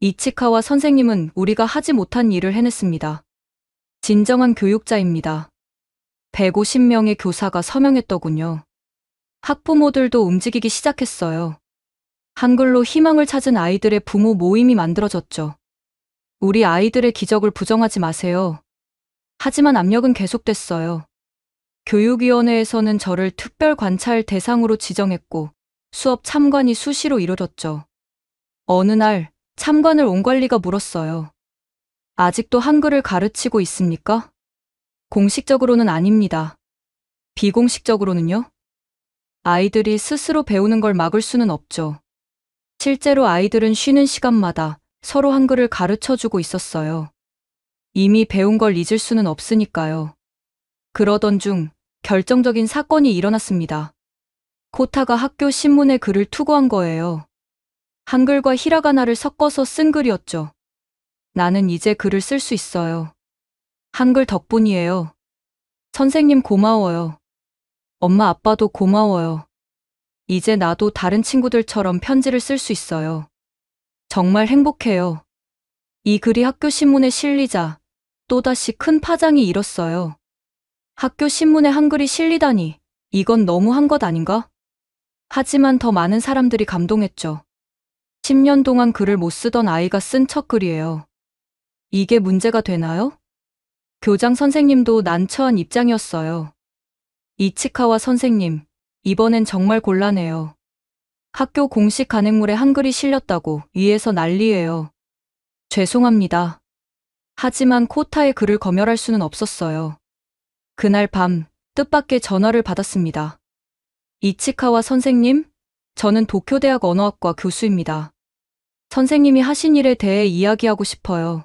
이치카와 선생님은 우리가 하지 못한 일을 해냈습니다. 진정한 교육자입니다. 150명의 교사가 서명했더군요. 학부모들도 움직이기 시작했어요. 한글로 희망을 찾은 아이들의 부모 모임이 만들어졌죠. 우리 아이들의 기적을 부정하지 마세요. 하지만 압력은 계속됐어요. 교육위원회에서는 저를 특별 관찰 대상으로 지정했고 수업 참관이 수시로 이루어졌죠. 어느 날 참관을 온 관리가 물었어요. 아직도 한글을 가르치고 있습니까? 공식적으로는 아닙니다. 비공식적으로는요? 아이들이 스스로 배우는 걸 막을 수는 없죠. 실제로 아이들은 쉬는 시간마다 서로 한글을 가르쳐주고 있었어요. 이미 배운 걸 잊을 수는 없으니까요. 그러던 중 결정적인 사건이 일어났습니다. 코타가 학교 신문에 글을 투고한 거예요. 한글과 히라가나를 섞어서 쓴 글이었죠. 나는 이제 글을 쓸 수 있어요. 한글 덕분이에요. 선생님 고마워요. 엄마 아빠도 고마워요. 이제 나도 다른 친구들처럼 편지를 쓸 수 있어요. 정말 행복해요. 이 글이 학교 신문에 실리자 또다시 큰 파장이 일었어요. 학교 신문에 한글이 실리다니 이건 너무한 것 아닌가? 하지만 더 많은 사람들이 감동했죠. 10년 동안 글을 못 쓰던 아이가 쓴 첫 글이에요. 이게 문제가 되나요? 교장 선생님도 난처한 입장이었어요. 이치카와 선생님, 이번엔 정말 곤란해요. 학교 공식 간행물에 한글이 실렸다고 위에서 난리예요. 죄송합니다. 하지만 코타의 글을 검열할 수는 없었어요. 그날 밤 뜻밖의 전화를 받았습니다. 이치카와 선생님, 저는 도쿄대학 언어학과 교수입니다. 선생님이 하신 일에 대해 이야기하고 싶어요.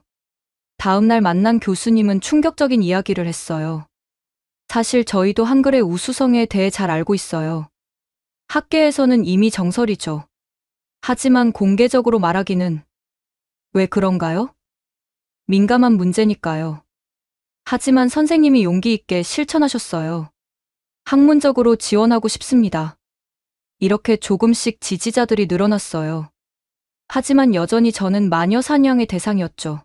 다음 날 만난 교수님은 충격적인 이야기를 했어요. 사실 저희도 한글의 우수성에 대해 잘 알고 있어요. 학계에서는 이미 정설이죠. 하지만 공개적으로 말하기는 왜 그런가요? 민감한 문제니까요. 하지만 선생님이 용기 있게 실천하셨어요. 학문적으로 지원하고 싶습니다. 이렇게 조금씩 지지자들이 늘어났어요. 하지만 여전히 저는 마녀 사냥의 대상이었죠.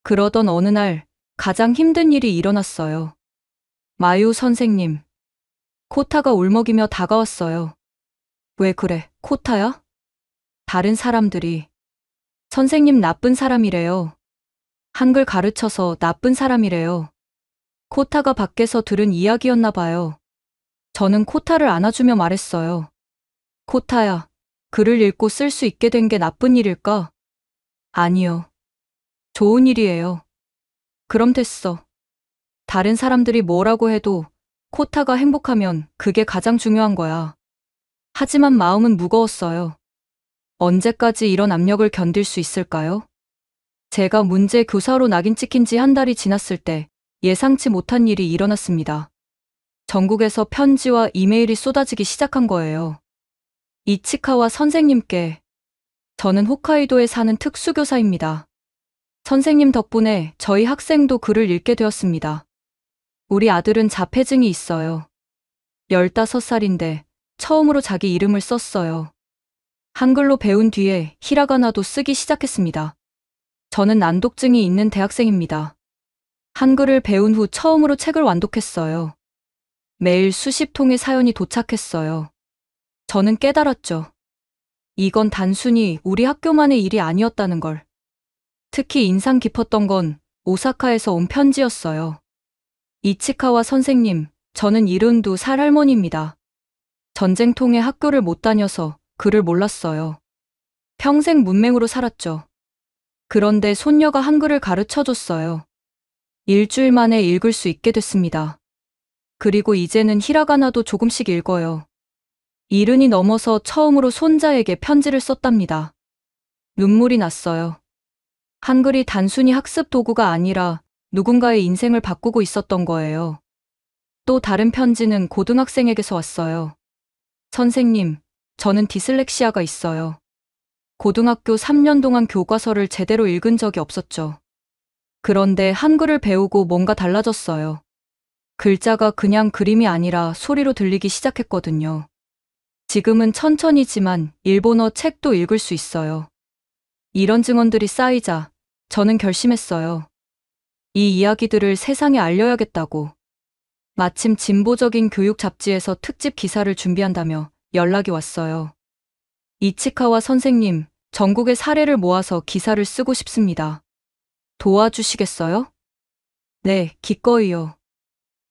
그러던 어느 날 가장 힘든 일이 일어났어요. 마유 선생님. 코타가 울먹이며 다가왔어요. 왜 그래, 코타야? 다른 사람들이. 선생님 나쁜 사람이래요. 한글 가르쳐서 나쁜 사람이래요. 코타가 밖에서 들은 이야기였나 봐요. 저는 코타를 안아주며 말했어요. 코타야, 글을 읽고 쓸 수 있게 된 게 나쁜 일일까? 아니요. 좋은 일이에요. 그럼 됐어. 다른 사람들이 뭐라고 해도 코타가 행복하면 그게 가장 중요한 거야. 하지만 마음은 무거웠어요. 언제까지 이런 압력을 견딜 수 있을까요? 제가 문제 교사로 낙인 찍힌 지 한 달이 지났을 때 예상치 못한 일이 일어났습니다. 전국에서 편지와 이메일이 쏟아지기 시작한 거예요. 이치카와 선생님께. 저는 홋카이도에 사는 특수교사입니다. 선생님 덕분에 저희 학생도 글을 읽게 되었습니다. 우리 아들은 자폐증이 있어요. 15살인데 처음으로 자기 이름을 썼어요. 한글로 배운 뒤에 히라가나도 쓰기 시작했습니다. 저는 난독증이 있는 대학생입니다. 한글을 배운 후 처음으로 책을 완독했어요. 매일 수십 통의 사연이 도착했어요. 저는 깨달았죠. 이건 단순히 우리 학교만의 일이 아니었다는 걸. 특히 인상 깊었던 건 오사카에서 온 편지였어요. 이치카와 선생님, 저는 72살 할머니입니다. 전쟁통에 학교를 못 다녀서 글을 몰랐어요. 평생 문맹으로 살았죠. 그런데 손녀가 한글을 가르쳐 줬어요. 일주일 만에 읽을 수 있게 됐습니다. 그리고 이제는 히라가나도 조금씩 읽어요. 70이 넘어서 처음으로 손자에게 편지를 썼답니다. 눈물이 났어요. 한글이 단순히 학습 도구가 아니라 누군가의 인생을 바꾸고 있었던 거예요. 또 다른 편지는 고등학생에게서 왔어요. 선생님, 저는 디슬렉시아가 있어요. 고등학교 3년 동안 교과서를 제대로 읽은 적이 없었죠. 그런데 한글을 배우고 뭔가 달라졌어요. 글자가 그냥 그림이 아니라 소리로 들리기 시작했거든요. 지금은 천천히지만 일본어 책도 읽을 수 있어요. 이런 증언들이 쌓이자 저는 결심했어요. 이 이야기들을 세상에 알려야겠다고. 마침 진보적인 교육 잡지에서 특집 기사를 준비한다며 연락이 왔어요. 이치카와 선생님, 전국의 사례를 모아서 기사를 쓰고 싶습니다. 도와주시겠어요? 네, 기꺼이요.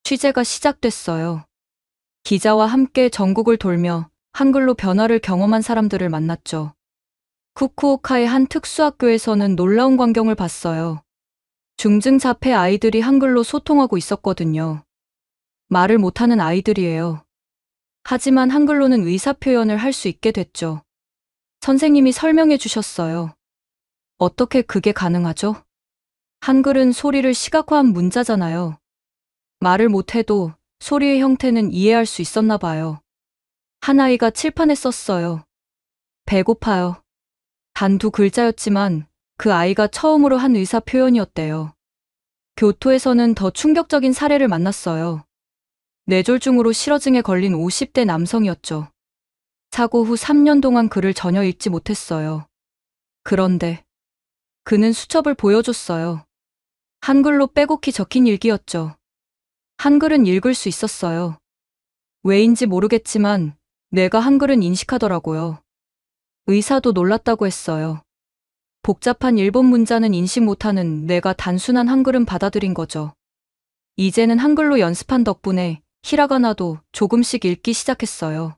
취재가 시작됐어요. 기자와 함께 전국을 돌며 한글로 변화를 경험한 사람들을 만났죠. 후쿠오카의 한 특수학교에서는 놀라운 광경을 봤어요. 중증자폐 아이들이 한글로 소통하고 있었거든요. 말을 못하는 아이들이에요. 하지만 한글로는 의사표현을 할 수 있게 됐죠. 선생님이 설명해 주셨어요. 어떻게 그게 가능하죠? 한글은 소리를 시각화한 문자잖아요. 말을 못해도 소리의 형태는 이해할 수 있었나 봐요. 한 아이가 칠판에 썼어요. 배고파요. 단 2글자였지만 그 아이가 처음으로 한 의사 표현이었대요. 교토에서는 더 충격적인 사례를 만났어요. 뇌졸중으로 실어증에 걸린 50대 남성이었죠. 사고 후 3년 동안 글을 전혀 읽지 못했어요. 그런데 그는 수첩을 보여줬어요. 한글로 빼곡히 적힌 일기였죠. 한글은 읽을 수 있었어요. 왜인지 모르겠지만 뇌가 한글은 인식하더라고요. 의사도 놀랐다고 했어요. 복잡한 일본 문자는 인식 못하는 뇌가 단순한 한글은 받아들인 거죠. 이제는 한글로 연습한 덕분에 히라가나도 조금씩 읽기 시작했어요.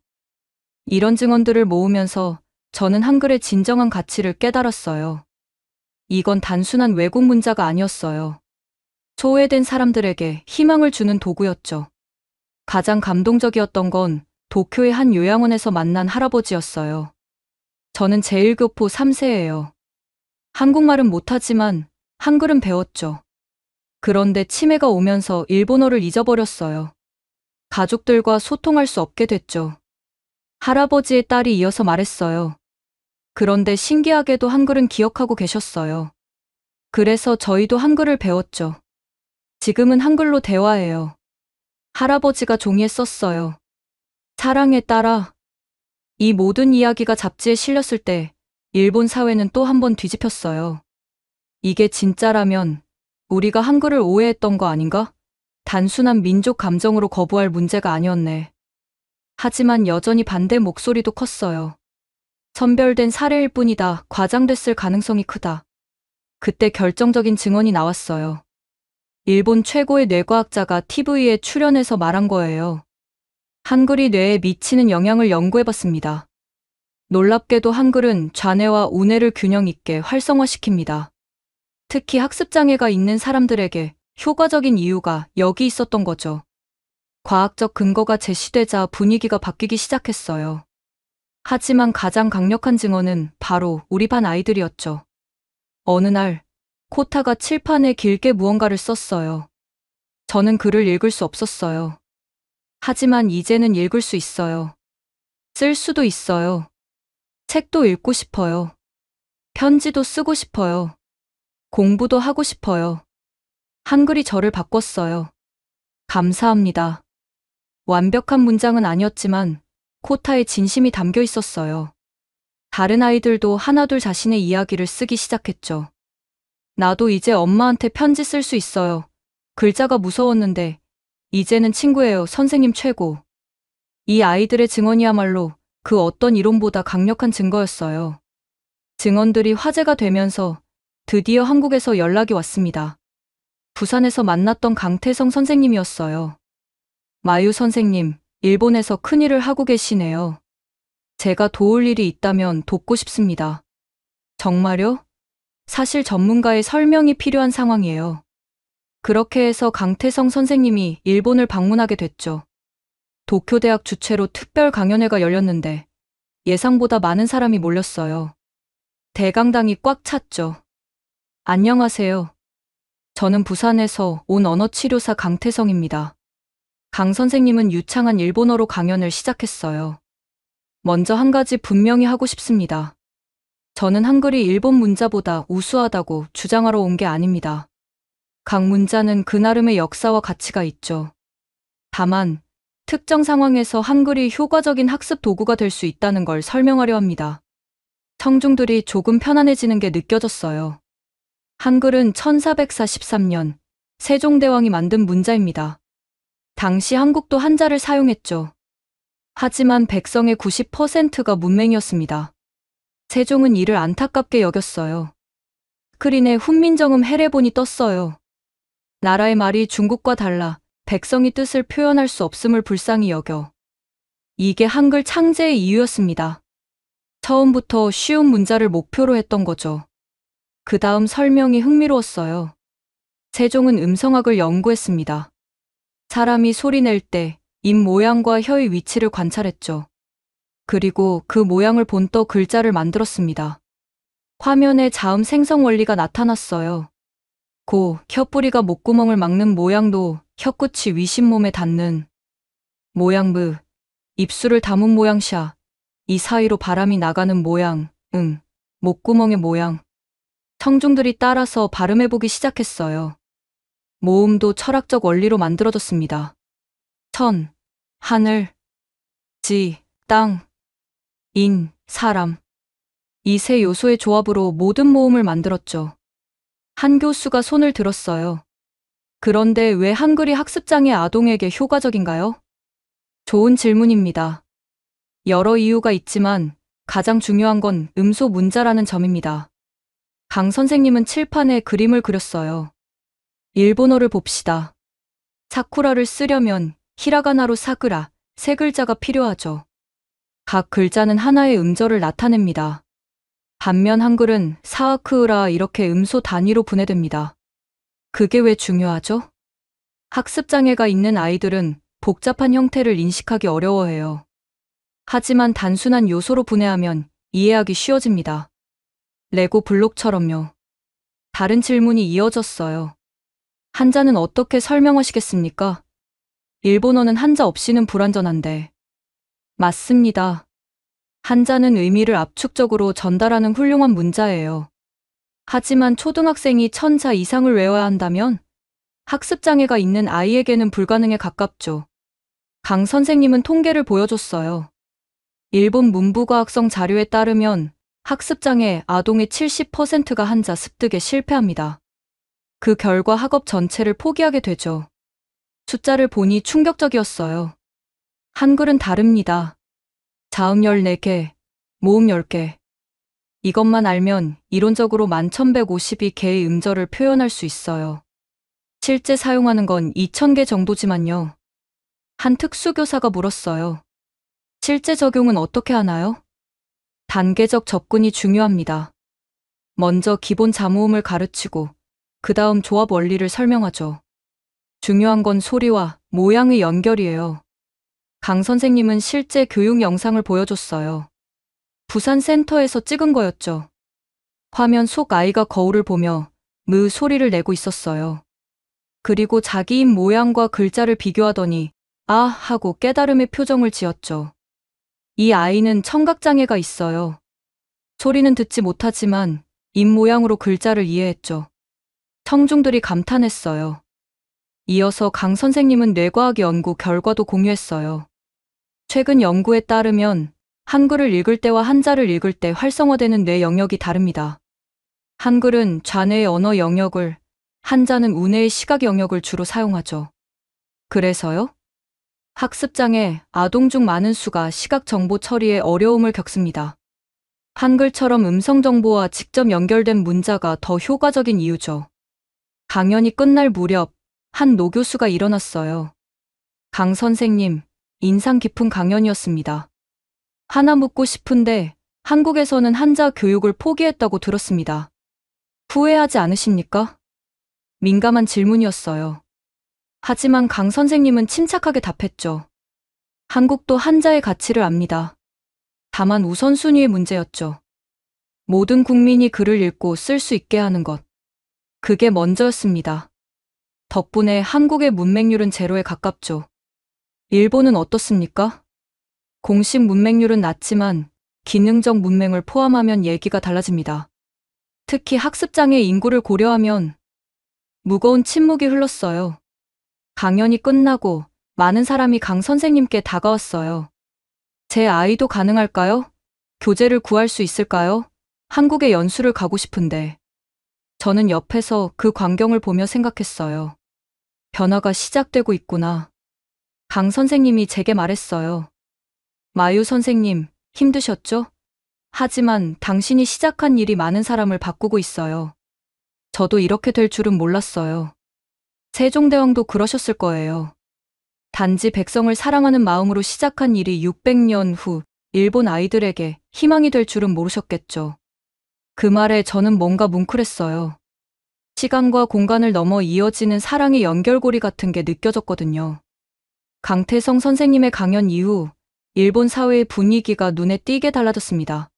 이런 증언들을 모으면서 저는 한글의 진정한 가치를 깨달았어요. 이건 단순한 외국 문자가 아니었어요. 소외된 사람들에게 희망을 주는 도구였죠. 가장 감동적이었던 건 도쿄의 한 요양원에서 만난 할아버지였어요. 저는 제1교포 3세예요. 한국말은 못하지만 한글은 배웠죠. 그런데 치매가 오면서 일본어를 잊어버렸어요. 가족들과 소통할 수 없게 됐죠. 할아버지의 딸이 이어서 말했어요. 그런데 신기하게도 한글은 기억하고 계셨어요. 그래서 저희도 한글을 배웠죠. 지금은 한글로 대화해요. 할아버지가 종이에 썼어요. 사랑에 따라. 이 모든 이야기가 잡지에 실렸을 때 일본 사회는 또 한 번 뒤집혔어요. 이게 진짜라면 우리가 한글을 오해했던 거 아닌가? 단순한 민족 감정으로 거부할 문제가 아니었네. 하지만 여전히 반대 목소리도 컸어요. 선별된 사례일 뿐이다. 과장됐을 가능성이 크다. 그때 결정적인 증언이 나왔어요. 일본 최고의 뇌과학자가 TV에 출연해서 말한 거예요. 한글이 뇌에 미치는 영향을 연구해봤습니다. 놀랍게도 한글은 좌뇌와 우뇌를 균형 있게 활성화시킵니다. 특히 학습장애가 있는 사람들에게 효과적인 이유가 여기 있었던 거죠. 과학적 근거가 제시되자 분위기가 바뀌기 시작했어요. 하지만 가장 강력한 증언은 바로 우리 반 아이들이었죠. 어느 날 코타가 칠판에 길게 무언가를 썼어요. 저는 글을 읽을 수 없었어요. 하지만 이제는 읽을 수 있어요. 쓸 수도 있어요. 책도 읽고 싶어요. 편지도 쓰고 싶어요. 공부도 하고 싶어요. 한글이 저를 바꿨어요. 감사합니다. 완벽한 문장은 아니었지만 코타의 진심이 담겨 있었어요. 다른 아이들도 하나둘 자신의 이야기를 쓰기 시작했죠. 나도 이제 엄마한테 편지 쓸 수 있어요. 글자가 무서웠는데 이제는 친구예요. 선생님 최고. 이 아이들의 증언이야말로 그 어떤 이론보다 강력한 증거였어요. 증언들이 화제가 되면서 드디어 한국에서 연락이 왔습니다. 부산에서 만났던 강태성 선생님이었어요. 마유 선생님, 일본에서 큰일을 하고 계시네요. 제가 도울 일이 있다면 돕고 싶습니다. 정말요? 사실 전문가의 설명이 필요한 상황이에요. 그렇게 해서 강태성 선생님이 일본을 방문하게 됐죠. 도쿄대학 주최로 특별 강연회가 열렸는데 예상보다 많은 사람이 몰렸어요. 대강당이 꽉 찼죠. 안녕하세요. 저는 부산에서 온 언어치료사 강태성입니다. 강 선생님은 유창한 일본어로 강연을 시작했어요. 먼저 한 가지 분명히 하고 싶습니다. 저는 한글이 일본 문자보다 우수하다고 주장하러 온 게 아닙니다. 각 문자는 그 나름의 역사와 가치가 있죠. 다만 특정 상황에서 한글이 효과적인 학습 도구가 될 수 있다는 걸 설명하려 합니다. 청중들이 조금 편안해지는 게 느껴졌어요. 한글은 1443년 세종대왕이 만든 문자입니다. 당시 한국도 한자를 사용했죠. 하지만 백성의 90%가 문맹이었습니다. 세종은 이를 안타깝게 여겼어요. 스크린에 훈민정음 해례본이 떴어요. 나라의 말이 중국과 달라 백성이 뜻을 표현할 수 없음을 불쌍히 여겨. 이게 한글 창제의 이유였습니다. 처음부터 쉬운 문자를 목표로 했던 거죠. 그 다음 설명이 흥미로웠어요. 세종은 음성학을 연구했습니다. 사람이 소리 낼 때 입 모양과 혀의 위치를 관찰했죠. 그리고 그 모양을 본떠 글자를 만들었습니다. 화면에 자음 생성 원리가 나타났어요. 혀뿌리가 목구멍을 막는 모양도 혀끝이 위심몸에 닿는 모양 입술을 담은 모양 이 사이로 바람이 나가는 모양 목구멍의 모양. 청중들이 따라서 발음해보기 시작했어요. 모음도 철학적 원리로 만들어졌습니다. 천, 하늘, 지, 땅, 인, 사람. 이 세 요소의 조합으로 모든 모음을 만들었죠. 한 교수가 손을 들었어요. 그런데 왜 한글이 학습장애 아동에게 효과적인가요? 좋은 질문입니다. 여러 이유가 있지만 가장 중요한 건 음소 문자라는 점입니다. 강 선생님은 칠판에 그림을 그렸어요. 일본어를 봅시다. 사쿠라를 쓰려면 히라가나로 사쿠라, 세 글자가 필요하죠. 각 글자는 하나의 음절을 나타냅니다. 반면 한글은 사크으라 이렇게 음소 단위로 분해됩니다. 그게 왜 중요하죠? 학습장애가 있는 아이들은 복잡한 형태를 인식하기 어려워해요. 하지만 단순한 요소로 분해하면 이해하기 쉬워집니다. 레고 블록처럼요. 다른 질문이 이어졌어요. 한자는 어떻게 설명하시겠습니까? 일본어는 한자 없이는 불완전한데. 맞습니다. 한자는 의미를 압축적으로 전달하는 훌륭한 문자예요. 하지만 초등학생이 1000자 이상을 외워야 한다면 학습장애가 있는 아이에게는 불가능에 가깝죠. 강 선생님은 통계를 보여줬어요. 일본 문부과학성 자료에 따르면 학습장애 아동의 70%가 한자 습득에 실패합니다. 그 결과 학업 전체를 포기하게 되죠. 숫자를 보니 충격적이었어요. 한글은 다릅니다. 자음 14개, 모음 10개. 이것만 알면 이론적으로 11,152개의 음절을 표현할 수 있어요. 실제 사용하는 건 2,000개 정도지만요. 한 특수교사가 물었어요. 실제 적용은 어떻게 하나요? 단계적 접근이 중요합니다. 먼저 기본 자모음을 가르치고 그 다음 조합 원리를 설명하죠. 중요한 건 소리와 모양의 연결이에요. 강 선생님은 실제 교육 영상을 보여줬어요. 부산 센터에서 찍은 거였죠. 화면 속 아이가 거울을 보며 무 소리를 내고 있었어요. 그리고 자기 입 모양과 글자를 비교하더니 아 하고 깨달음의 표정을 지었죠. 이 아이는 청각장애가 있어요. 소리는 듣지 못하지만 입 모양으로 글자를 이해했죠. 청중들이 감탄했어요. 이어서 강 선생님은 뇌과학 연구 결과도 공유했어요. 최근 연구에 따르면 한글을 읽을 때와 한자를 읽을 때 활성화되는 뇌 영역이 다릅니다. 한글은 좌뇌의 언어 영역을, 한자는 우뇌의 시각 영역을 주로 사용하죠. 그래서요? 학습장애 아동 중 많은 수가 시각 정보 처리에 어려움을 겪습니다. 한글처럼 음성 정보와 직접 연결된 문자가 더 효과적인 이유죠. 강연이 끝날 무렵 한 노교수가 일어났어요. 강 선생님, 인상 깊은 강연이었습니다. 하나 묻고 싶은데 한국에서는 한자 교육을 포기했다고 들었습니다. 후회하지 않으십니까? 민감한 질문이었어요. 하지만 강 선생님은 침착하게 답했죠. 한국도 한자의 가치를 압니다. 다만 우선순위의 문제였죠. 모든 국민이 글을 읽고 쓸 수 있게 하는 것. 그게 먼저였습니다. 덕분에 한국의 문맹률은 제로에 가깝죠. 일본은 어떻습니까? 공식 문맹률은 낮지만 기능적 문맹을 포함하면 얘기가 달라집니다. 특히 학습장애 인구를 고려하면 무거운 침묵이 흘렀어요. 강연이 끝나고 많은 사람이 강 선생님께 다가왔어요. 제 아이도 가능할까요? 교재를 구할 수 있을까요? 한국에 연수를 가고 싶은데. 저는 옆에서 그 광경을 보며 생각했어요. 변화가 시작되고 있구나. 강 선생님이 제게 말했어요. 마유 선생님, 힘드셨죠? 하지만 당신이 시작한 일이 많은 사람을 바꾸고 있어요. 저도 이렇게 될 줄은 몰랐어요. 세종대왕도 그러셨을 거예요. 단지 백성을 사랑하는 마음으로 시작한 일이 600년 후 일본 아이들에게 희망이 될 줄은 모르셨겠죠. 그 말에 저는 뭔가 뭉클했어요. 시간과 공간을 넘어 이어지는 사랑의 연결고리 같은 게 느껴졌거든요. 강태성 선생님의 강연 이후 일본 사회의 분위기가 눈에 띄게 달라졌습니다.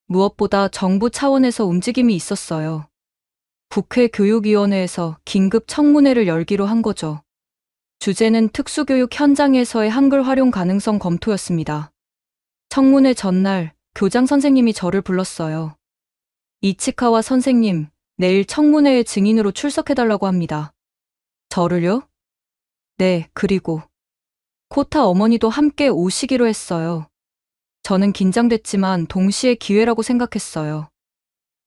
무엇보다 정부 차원에서 움직임이 있었어요. 국회 교육위원회에서 긴급 청문회를 열기로 한 거죠. 주제는 특수교육 현장에서의 한글 활용 가능성 검토였습니다. 청문회 전날 교장 선생님이 저를 불렀어요. 이치카와 선생님, 내일 청문회에 증인으로 출석해달라고 합니다. 저를요? 네, 그리고 코타 어머니도 함께 오시기로 했어요. 저는 긴장됐지만 동시에 기회라고 생각했어요.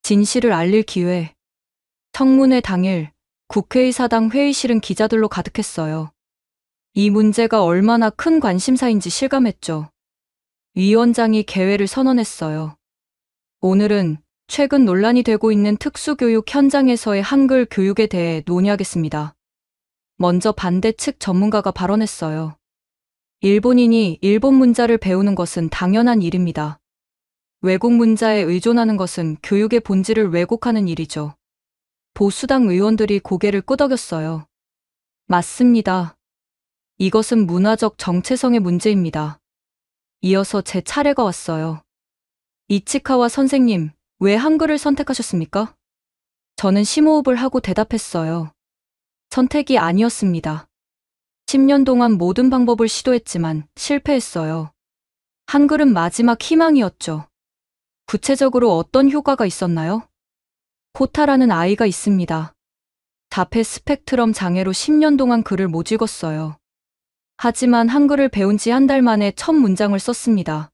진실을 알릴 기회. 청문회 당일 국회의사당 회의실은 기자들로 가득했어요. 이 문제가 얼마나 큰 관심사인지 실감했죠. 위원장이 개회를 선언했어요. 오늘은 최근 논란이 되고 있는 특수교육 현장에서의 한글 교육에 대해 논의하겠습니다. 먼저 반대 측 전문가가 발언했어요. 일본인이 일본 문자를 배우는 것은 당연한 일입니다. 외국 문자에 의존하는 것은 교육의 본질을 왜곡하는 일이죠. 보수당 의원들이 고개를 끄덕였어요. 맞습니다. 이것은 문화적 정체성의 문제입니다. 이어서 제 차례가 왔어요. 이치카와 선생님, 왜 한글을 선택하셨습니까? 저는 심호흡을 하고 대답했어요. 선택이 아니었습니다. 10년 동안 모든 방법을 시도했지만 실패했어요. 한글은 마지막 희망이었죠. 구체적으로 어떤 효과가 있었나요? 코타라는 아이가 있습니다. 자폐 스펙트럼 장애로 10년 동안 글을 못 읽었어요. 하지만 한글을 배운 지 한 달 만에 첫 문장을 썼습니다.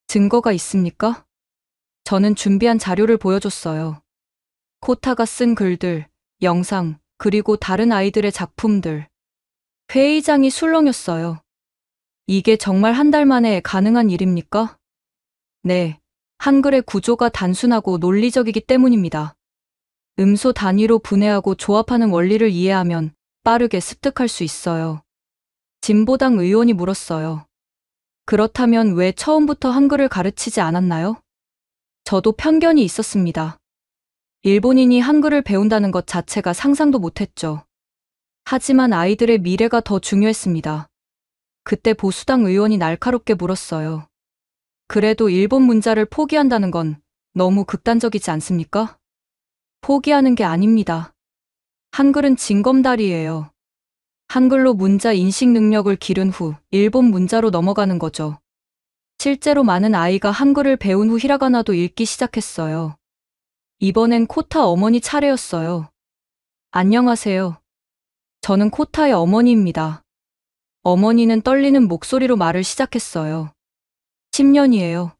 증거가 있습니까? 저는 준비한 자료를 보여줬어요. 코타가 쓴 글들, 영상, 그리고 다른 아이들의 작품들. 회의장이 술렁였어요. 이게 정말 한 달 만에 가능한 일입니까? 네, 한글의 구조가 단순하고 논리적이기 때문입니다. 음소 단위로 분해하고 조합하는 원리를 이해하면 빠르게 습득할 수 있어요. 진보당 의원이 물었어요. 그렇다면 왜 처음부터 한글을 가르치지 않았나요? 저도 편견이 있었습니다. 일본인이 한글을 배운다는 것 자체가 상상도 못했죠. 하지만 아이들의 미래가 더 중요했습니다. 그때 보수당 의원이 날카롭게 물었어요. 그래도 일본 문자를 포기한다는 건 너무 극단적이지 않습니까? 포기하는 게 아닙니다. 한글은 징검다리예요. 한글로 문자 인식 능력을 기른 후 일본 문자로 넘어가는 거죠. 실제로 많은 아이가 한글을 배운 후 히라가나도 읽기 시작했어요. 이번엔 코타 어머니 차례였어요. 안녕하세요. 저는 코타의 어머니입니다. 어머니는 떨리는 목소리로 말을 시작했어요. 10년이에요.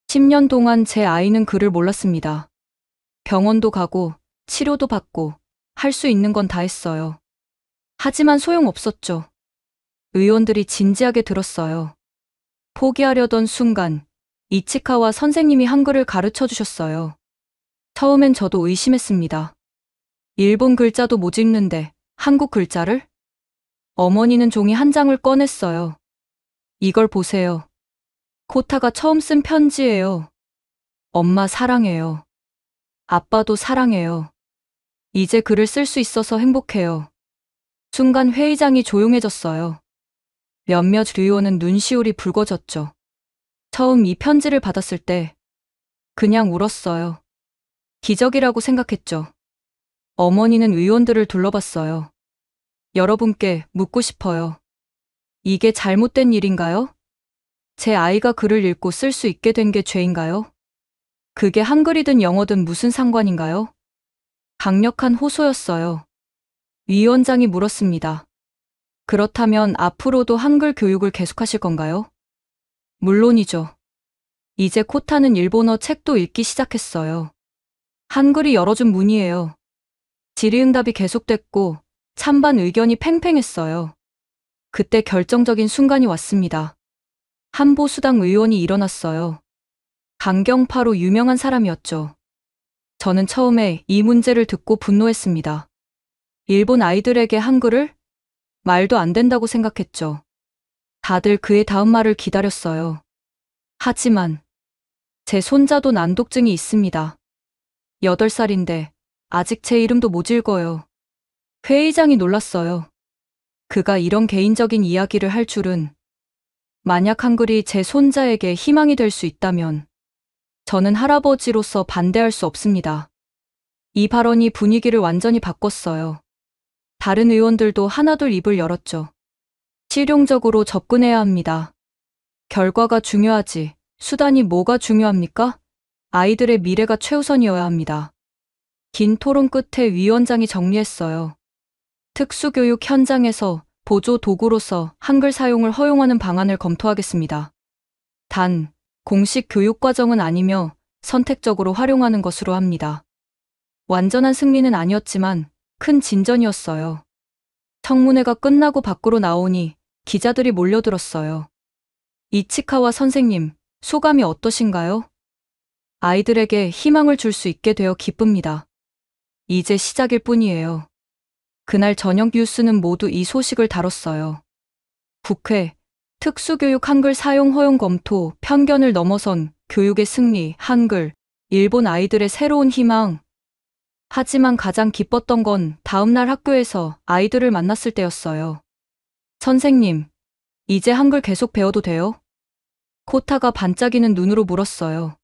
10년 동안 제 아이는 글을 몰랐습니다. 병원도 가고 치료도 받고 할 수 있는 건 다 했어요. 하지만 소용없었죠. 의원들이 진지하게 들었어요. 포기하려던 순간 이치카와 선생님이 한글을 가르쳐 주셨어요. 처음엔 저도 의심했습니다. 일본 글자도 못 읽는데 한국 글자를? 어머니는 종이 한 장을 꺼냈어요. 이걸 보세요. 코타가 처음 쓴 편지예요. 엄마 사랑해요. 아빠도 사랑해요. 이제 글을 쓸 수 있어서 행복해요. 순간 회의장이 조용해졌어요. 몇몇 의원은 눈시울이 붉어졌죠. 처음 이 편지를 받았을 때 그냥 울었어요. 기적이라고 생각했죠. 어머니는 의원들을 둘러봤어요. 여러분께 묻고 싶어요. 이게 잘못된 일인가요? 제 아이가 글을 읽고 쓸 수 있게 된 게 죄인가요? 그게 한글이든 영어든 무슨 상관인가요? 강력한 호소였어요. 위원장이 물었습니다. 그렇다면 앞으로도 한글 교육을 계속하실 건가요? 물론이죠. 이제 코타는 일본어 책도 읽기 시작했어요. 한글이 열어준 문이에요. 질의응답이 계속됐고 찬반 의견이 팽팽했어요. 그때 결정적인 순간이 왔습니다. 한보수당 의원이 일어났어요. 강경파로 유명한 사람이었죠. 저는 처음에 이 문제를 듣고 분노했습니다. 일본 아이들에게 한글을? 말도 안 된다고 생각했죠. 다들 그의 다음 말을 기다렸어요. 하지만 제 손자도 난독증이 있습니다. 8살인데 아직 제 이름도 못 읽어요. 회의장이 놀랐어요. 그가 이런 개인적인 이야기를 할 줄은. 만약 한글이 제 손자에게 희망이 될 수 있다면 저는 할아버지로서 반대할 수 없습니다. 이 발언이 분위기를 완전히 바꿨어요. 다른 의원들도 하나둘 입을 열었죠. 실용적으로 접근해야 합니다. 결과가 중요하지 수단이 뭐가 중요합니까? 아이들의 미래가 최우선이어야 합니다. 긴 토론 끝에 위원장이 정리했어요. 특수교육 현장에서 보조 도구로서 한글 사용을 허용하는 방안을 검토하겠습니다. 단, 공식 교육과정은 아니며 선택적으로 활용하는 것으로 합니다. 완전한 승리는 아니었지만 큰 진전이었어요. 청문회가 끝나고 밖으로 나오니 기자들이 몰려들었어요. 이치카와 선생님, 소감이 어떠신가요? 아이들에게 희망을 줄 수 있게 되어 기쁩니다. 이제 시작일 뿐이에요. 그날 저녁 뉴스는 모두 이 소식을 다뤘어요. 국회, 특수교육 한글 사용 허용 검토, 편견을 넘어선 교육의 승리, 한글, 일본 아이들의 새로운 희망. 하지만 가장 기뻤던 건 다음날 학교에서 아이들을 만났을 때였어요. 선생님, 이제 한글 계속 배워도 돼요? 코타가 반짝이는 눈으로 물었어요.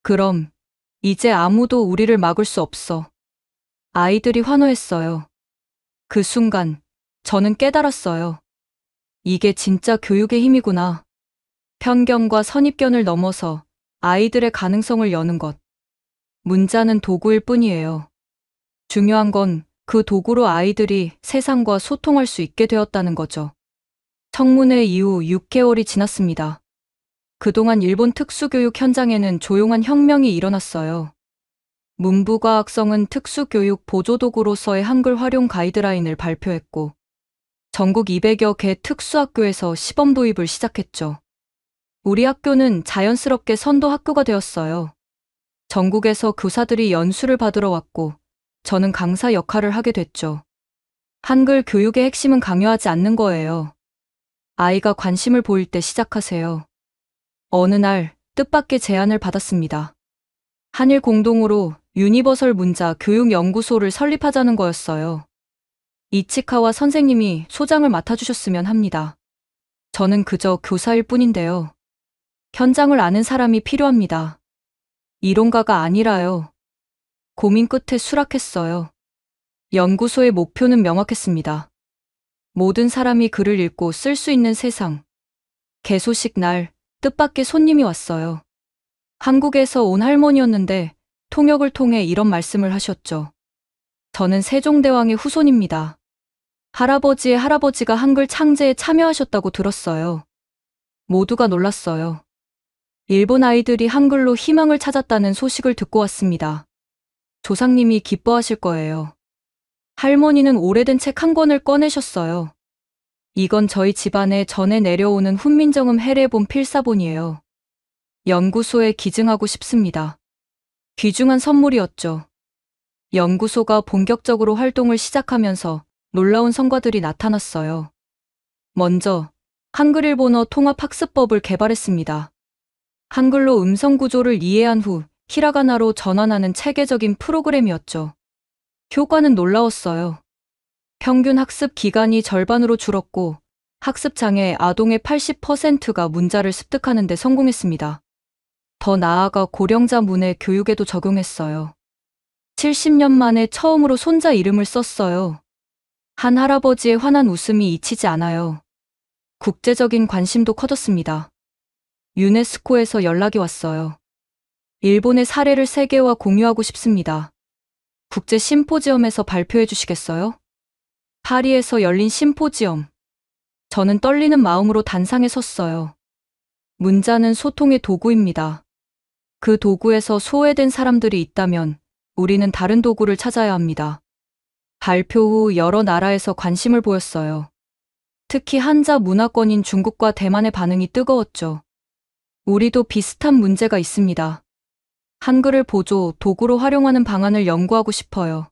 그럼, 이제 아무도 우리를 막을 수 없어. 아이들이 환호했어요. 그 순간, 저는 깨달았어요. 이게 진짜 교육의 힘이구나. 편견과 선입견을 넘어서 아이들의 가능성을 여는 것. 문자는 도구일 뿐이에요. 중요한 건 그 도구로 아이들이 세상과 소통할 수 있게 되었다는 거죠. 청문회 이후 6개월이 지났습니다. 그동안 일본 특수교육 현장에는 조용한 혁명이 일어났어요. 문부과학성은 특수교육 보조도구로서의 한글 활용 가이드라인을 발표했고, 전국 200여 개 특수학교에서 시범 도입을 시작했죠. 우리 학교는 자연스럽게 선도 학교가 되었어요. 전국에서 교사들이 연수를 받으러 왔고, 저는 강사 역할을 하게 됐죠. 한글 교육의 핵심은 강요하지 않는 거예요. 아이가 관심을 보일 때 시작하세요. 어느 날 뜻밖의 제안을 받았습니다. 한일 공동으로 유니버설 문자 교육연구소를 설립하자는 거였어요. 이치카와 선생님이 소장을 맡아주셨으면 합니다. 저는 그저 교사일 뿐인데요. 현장을 아는 사람이 필요합니다. 이론가가 아니라요. 고민 끝에 수락했어요. 연구소의 목표는 명확했습니다. 모든 사람이 글을 읽고 쓸 수 있는 세상. 개소식 날, 뜻밖의 손님이 왔어요. 한국에서 온 할머니였는데 통역을 통해 이런 말씀을 하셨죠. 저는 세종대왕의 후손입니다. 할아버지의 할아버지가 한글 창제에 참여하셨다고 들었어요. 모두가 놀랐어요. 일본 아이들이 한글로 희망을 찾았다는 소식을 듣고 왔습니다. 조상님이 기뻐하실 거예요. 할머니는 오래된 책 한 권을 꺼내셨어요. 이건 저희 집안에 전해 내려오는 훈민정음 해례본 필사본이에요. 연구소에 기증하고 싶습니다. 귀중한 선물이었죠. 연구소가 본격적으로 활동을 시작하면서 놀라운 성과들이 나타났어요. 먼저 한글 일본어 통합학습법을 개발했습니다. 한글로 음성 구조를 이해한 후 히라가나로 전환하는 체계적인 프로그램이었죠. 효과는 놀라웠어요. 평균 학습 기간이 절반으로 줄었고 학습 장애 아동의 80%가 문자를 습득하는 데 성공했습니다. 더 나아가 고령자 문해 교육에도 적용했어요. 70년 만에 처음으로 손자 이름을 썼어요. 한 할아버지의 환한 웃음이 잊히지 않아요. 국제적인 관심도 커졌습니다. 유네스코에서 연락이 왔어요. 일본의 사례를 세계와 공유하고 싶습니다. 국제 심포지엄에서 발표해 주시겠어요? 파리에서 열린 심포지엄. 저는 떨리는 마음으로 단상에 섰어요. 문자는 소통의 도구입니다. 그 도구에서 소외된 사람들이 있다면 우리는 다른 도구를 찾아야 합니다. 발표 후 여러 나라에서 관심을 보였어요. 특히 한자 문화권인 중국과 대만의 반응이 뜨거웠죠. 우리도 비슷한 문제가 있습니다. 한글을 보조, 도구로 활용하는 방안을 연구하고 싶어요.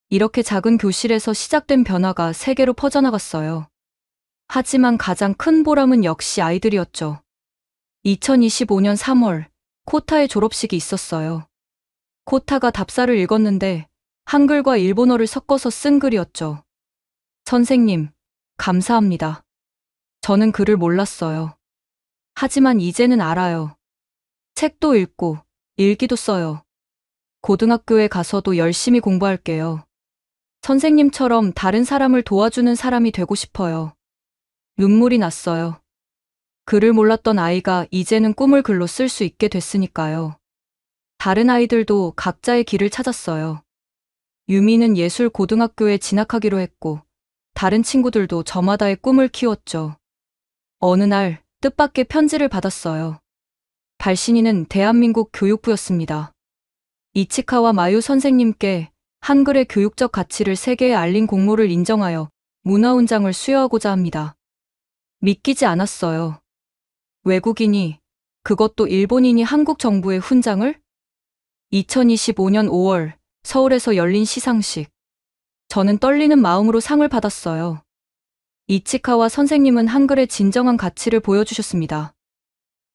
이렇게 작은 교실에서 시작된 변화가 세계로 퍼져나갔어요. 하지만 가장 큰 보람은 역시 아이들이었죠. 2025년 3월, 코타의 졸업식이 있었어요. 코타가 답사를 읽었는데 한글과 일본어를 섞어서 쓴 글이었죠. 선생님, 감사합니다. 저는 글을 몰랐어요. 하지만 이제는 알아요. 책도 읽고, 일기도 써요. 고등학교에 가서도 열심히 공부할게요. 선생님처럼 다른 사람을 도와주는 사람이 되고 싶어요. 눈물이 났어요. 글을 몰랐던 아이가 이제는 꿈을 글로 쓸 수 있게 됐으니까요. 다른 아이들도 각자의 길을 찾았어요. 유미는 예술고등학교에 진학하기로 했고, 다른 친구들도 저마다의 꿈을 키웠죠. 어느 날 뜻밖의 편지를 받았어요. 발신인은 대한민국 교육부였습니다. 이치카와 마유 선생님께 한글의 교육적 가치를 세계에 알린 공로를 인정하여 문화훈장을 수여하고자 합니다. 믿기지 않았어요. 외국인이, 그것도 일본인이 한국 정부의 훈장을? 2025년 5월 서울에서 열린 시상식. 저는 떨리는 마음으로 상을 받았어요. 이치카와 선생님은 한글의 진정한 가치를 보여주셨습니다.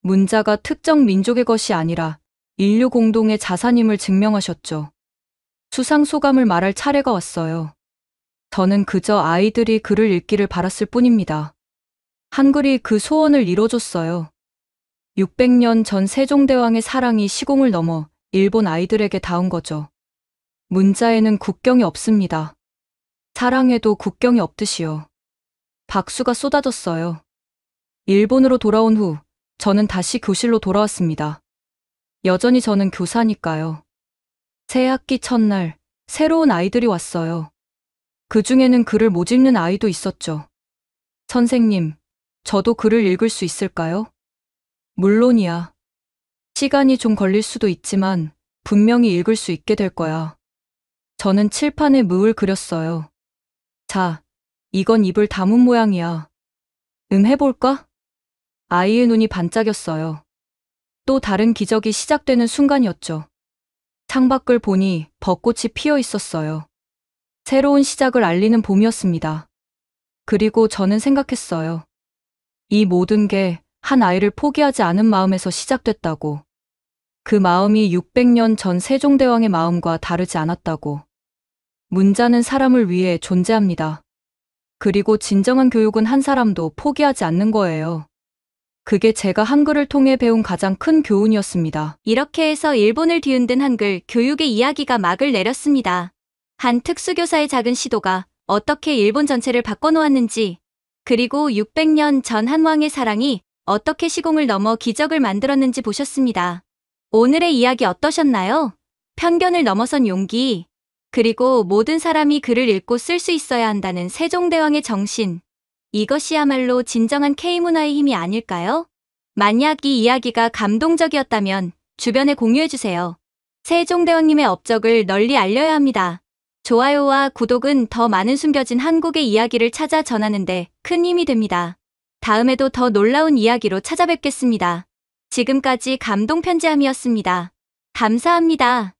문자가 특정 민족의 것이 아니라 인류 공동의 자산임을 증명하셨죠. 수상 소감을 말할 차례가 왔어요. 저는 그저 아이들이 글을 읽기를 바랐을 뿐입니다. 한글이 그 소원을 이뤄줬어요. 600년 전 세종대왕의 사랑이 시공을 넘어 일본 아이들에게 닿은 거죠. 문자에는 국경이 없습니다. 사랑에도 국경이 없듯이요. 박수가 쏟아졌어요. 일본으로 돌아온 후 저는 다시 교실로 돌아왔습니다. 여전히 저는 교사니까요. 새 학기 첫날 새로운 아이들이 왔어요. 그 중에는 글을 못 읽는 아이도 있었죠. 선생님, 저도 글을 읽을 수 있을까요? 물론이야. 시간이 좀 걸릴 수도 있지만 분명히 읽을 수 있게 될 거야. 저는 칠판에 무을 그렸어요. 자, 이건 입을 다문 모양이야. 해볼까? 아이의 눈이 반짝였어요. 또 다른 기적이 시작되는 순간이었죠. 창밖을 보니 벚꽃이 피어 있었어요. 새로운 시작을 알리는 봄이었습니다. 그리고 저는 생각했어요. 이 모든 게 한 아이를 포기하지 않은 마음에서 시작됐다고. 그 마음이 600년 전 세종대왕의 마음과 다르지 않았다고. 문자는 사람을 위해 존재합니다. 그리고 진정한 교육은 한 사람도 포기하지 않는 거예요. 그게 제가 한글을 통해 배운 가장 큰 교훈이었습니다. 이렇게 해서 일본을 뒤흔든 한글 교육의 이야기가 막을 내렸습니다. 한 특수교사의 작은 시도가 어떻게 일본 전체를 바꿔놓았는지, 그리고 600년 전 한 왕의 사랑이 어떻게 시공을 넘어 기적을 만들었는지 보셨습니다. 오늘의 이야기 어떠셨나요? 편견을 넘어선 용기, 그리고 모든 사람이 글을 읽고 쓸 수 있어야 한다는 세종대왕의 정신. 이것이야말로 진정한 K문화의 힘이 아닐까요? 만약 이 이야기가 감동적이었다면 주변에 공유해주세요. 세종대왕님의 업적을 널리 알려야 합니다. 좋아요와 구독은 더 많은 숨겨진 한국의 이야기를 찾아 전하는데 큰 힘이 됩니다. 다음에도 더 놀라운 이야기로 찾아뵙겠습니다. 지금까지 감동편지함이었습니다. 감사합니다.